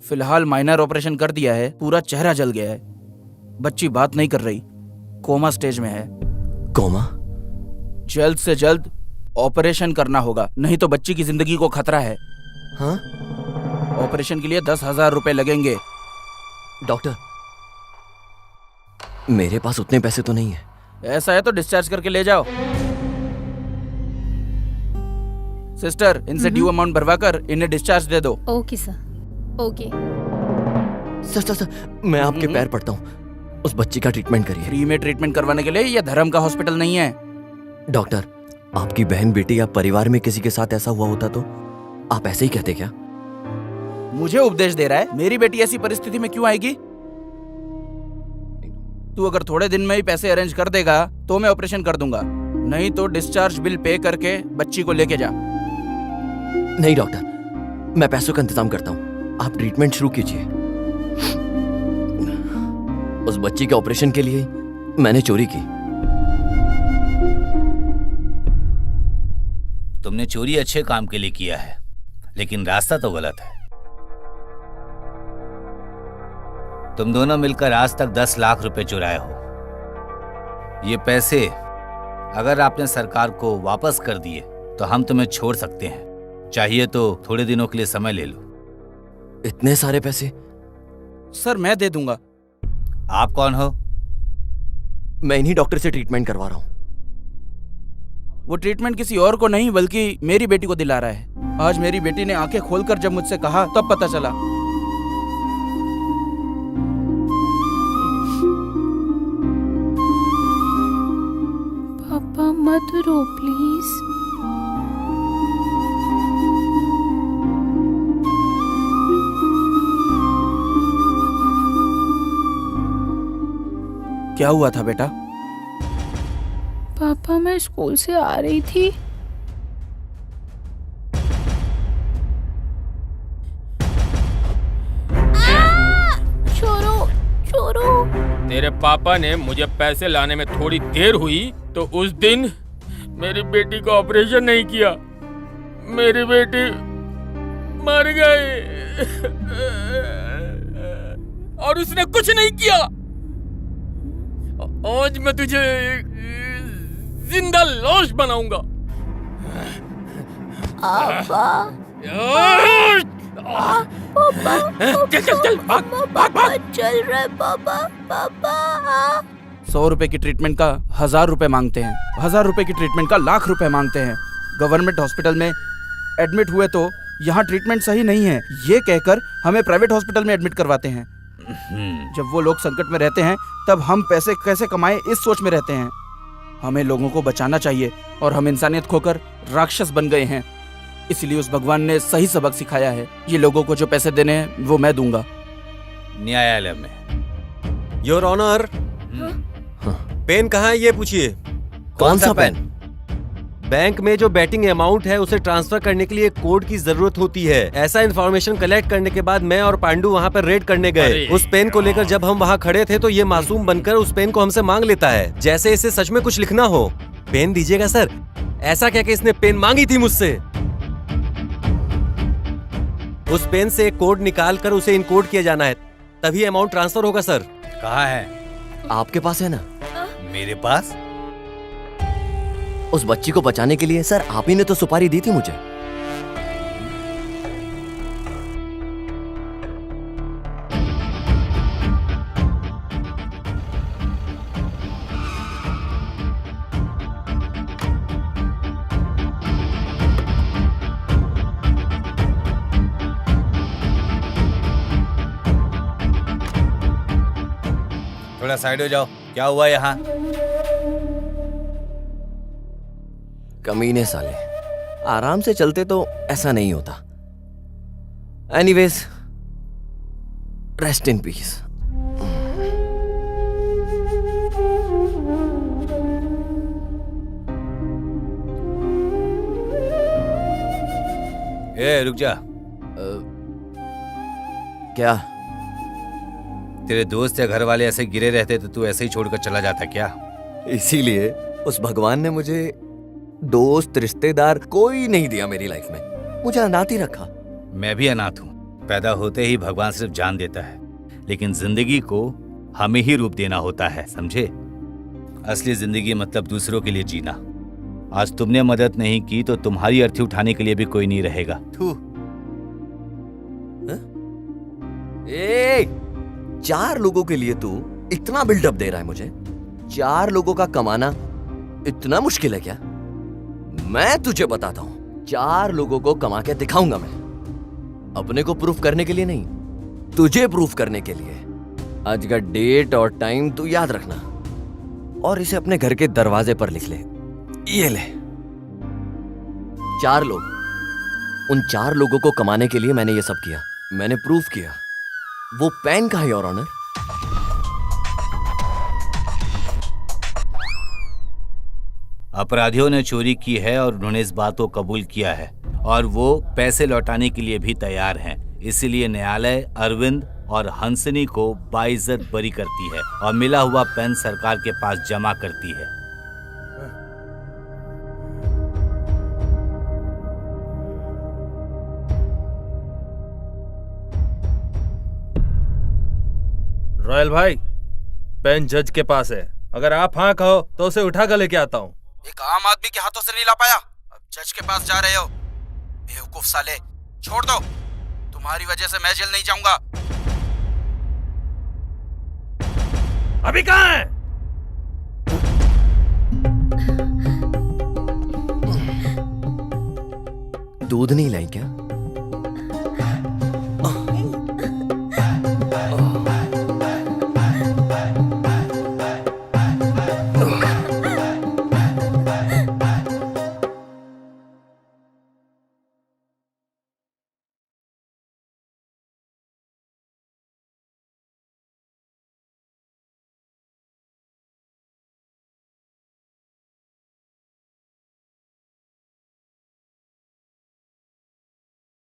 B: फिलहाल माइनर ऑपरेशन कर दिया है, पूरा चेहरा जल गया है। बच्ची बात नहीं कर रही, कोमा स्टेज में है।
M: कोमा?
B: जल्द से जल्द ऑपरेशन करना होगा, नहीं तो बच्ची की जिंदगी को खतरा है।
M: हाँ?
B: ऑपरेशन के लिए 10,000 रुपए लगेंगे।
M: डॉक्टर, मेरे पास उतने पैसे तो नहीं है।
B: ऐसा है तो डिस्चार्ज करके ले जाओ। सिस्टर, इनसे ड्यू अमाउंट भरवाकर इन्हें डिस्चार्ज दे दो।
I: Okay sir, okay.
M: सर, मैं आपके पैर पड़ता हूँ, उस बच्ची का ट्रीटमेंट करिए।
B: फ्री में ट्रीटमेंट करवाने के लिए यह धर्म का हॉस्पिटल नहीं है।
M: डॉक्टर, आपकी बहन, बेटी या परिवार में किसी के साथ ऐसा हुआ होता तो आप ऐसे ही कहते क्या?
B: मुझे उपदेश दे रहा है? मेरी बेटी ऐसी परिस्थिति में क्यों आएगी? तू अगर थोड़े दिन में ही पैसे अरेंज कर देगा तो मैं ऑपरेशन कर दूंगा, नहीं तो डिस्चार्ज बिल पे करके बच्ची को लेके जा।
M: नहीं डॉक्टर, मैं पैसों का इंतजाम करता हूँ, आप ट्रीटमेंट शुरू कीजिए। उस बच्ची के ऑपरेशन के लिए मैंने चोरी की।
F: तुमने चोरी अच्छे काम के लिए किया है, लेकिन रास्ता तो गलत है। तुम दोनों मिलकर आज तक 10 लाख रुपए चुराए हो। ये पैसे अगर आपने सरकार को वापस कर दिए तो हम तुम्हें छोड़ सकते हैं, चाहिए तो थोड़े दिनों के लिए समय ले लो।
M: इतने सारे पैसे?
B: सर, मैं दे दूंगा।
F: आप कौन हो?
M: मैं इन्हीं डॉक्टर से ट्रीटमेंट करवा रहा हूँ।
B: वो ट्रीटमेंट किसी और को नहीं बल्कि मेरी बेटी को दिला रहा है। आज मेरी बेटी ने आंखें खोलकर जब मुझसे कहा तब पता चला।
I: पापा मत रो प्लीज।
B: क्या हुआ था बेटा?
I: पापा, मैं स्कूल से आ रही थी, छोरो।
D: तेरे पापा ने मुझे पैसे लाने में थोड़ी देर हुई तो उस दिन मेरी बेटी का ऑपरेशन नहीं किया, मेरी बेटी मर गई और उसने कुछ नहीं किया। आज मैं तुझे जिंदा लाश बनाऊंगा। चल भाग।
K: चल रहे पापा।
B: 100 रुपए की ट्रीटमेंट का 1000 रुपए मांगते हैं, 1000 रुपए की ट्रीटमेंट का लाख रुपए मांगते हैं। गवर्नमेंट हॉस्पिटल में एडमिट हुए तो यहाँ ट्रीटमेंट सही नहीं है, ये कहकर हमें प्राइवेट हॉस्पिटल में एडमिट करवाते हैं। जब वो लोग संकट में रहते हैं तब हम पैसे कैसे कमाएं इस सोच में रहते हैं। हमें लोगों को बचाना चाहिए और हम इंसानियत खोकर राक्षस बन गए हैं। इसलिए उस भगवान ने सही सबक सिखाया है। ये लोगों को जो पैसे देने हैं वो मैं दूंगा।
F: न्यायालय में।
A: योर ऑनर, पेन कहाँ है ये पूछिए।
M: कौन सा पेन?
A: बैंक में जो बैटिंग अमाउंट है उसे ट्रांसफर करने के लिए कोड की जरूरत होती है। ऐसा इन्फॉर्मेशन कलेक्ट करने के बाद मैं और पांडू वहाँ पर रेड करने गए। उस पेन को लेकर जब हम वहाँ खड़े थे तो ये मासूम बनकर उस पेन को हमसे मांग लेता है, जैसे इसे सच में कुछ लिखना हो। पेन दीजिएगा सर, ऐसा क्या कि इसने पेन मांगी थी मुझसे। उस पेन से एक कोड निकाल कर उसे इनकोड किया जाना है, तभी अमाउंट ट्रांसफर होगा सर।
F: कहाँ है?
M: आपके पास है ना?
F: मेरे पास?
M: उस बच्ची को बचाने के लिए सर आप ही ने तो सुपारी दी थी मुझे।
F: थोड़ा साइड हो जाओ। क्या हुआ यहाँ?
M: कमीने साले, आराम से चलते तो ऐसा नहीं होता। Anyways, rest in peace.
F: ए रुक जा।
M: क्या?
F: तेरे दोस्त या घर वाले ऐसे गिरे रहते तो तू ऐसे ही छोड़कर चला जाता क्या?
M: इसीलिए उस भगवान ने मुझे दोस्त रिश्तेदार कोई नहीं दिया मेरी लाइफ में, मुझे अनाथ ही रखा।
F: मैं भी अनाथ हूँ। पैदा होते ही भगवान सिर्फ जान देता है, लेकिन जिंदगी को हमें ही रूप देना होता है, समझे? असली जिंदगी मतलब दूसरों के लिए जीना। आज तुमने मदद नहीं की तो तुम्हारी अर्थी उठाने के लिए भी कोई नहीं रहेगा।
M: थू। ए, 4 लोगों के लिए तू इतना बिल्डअप दे रहा है मुझे? 4 लोगों का कमाना इतना मुश्किल है क्या? मैं तुझे बताता हूं, 4 लोगों को कमा के दिखाऊंगा मैं। अपने को प्रूफ करने के लिए नहीं, तुझे प्रूफ करने के लिए। आज का डेट और टाइम तू याद रखना और इसे अपने घर के दरवाजे पर लिख ले। ये ले। 4 लोग, उन 4 लोगों को कमाने के लिए मैंने ये सब किया। मैंने प्रूफ किया। वो पेन कहाँ है योर ऑनर?
F: अपराधियों ने चोरी की है और उन्होंने इस बात को कबूल किया है और वो पैसे लौटाने के लिए भी तैयार हैं। इसीलिए न्यायालय अरविंद और हंसनी को बाइज्जत बरी करती है और मिला हुआ पेन सरकार के पास जमा करती है।
C: रॉयल भाई, पेन जज के पास है। अगर आप हाँ कहो तो उसे उठा कर लेके आता हूँ।
B: एक आम आदमी के हाथों से नहीं ला पाया, अब जज के पास जा रहे हो? बेवकूफ साले, छोड़ दो। तुम्हारी वजह से मैं जेल नहीं जाऊंगा।
C: अभी कहाँ है?
M: दूध नहीं लाई क्या?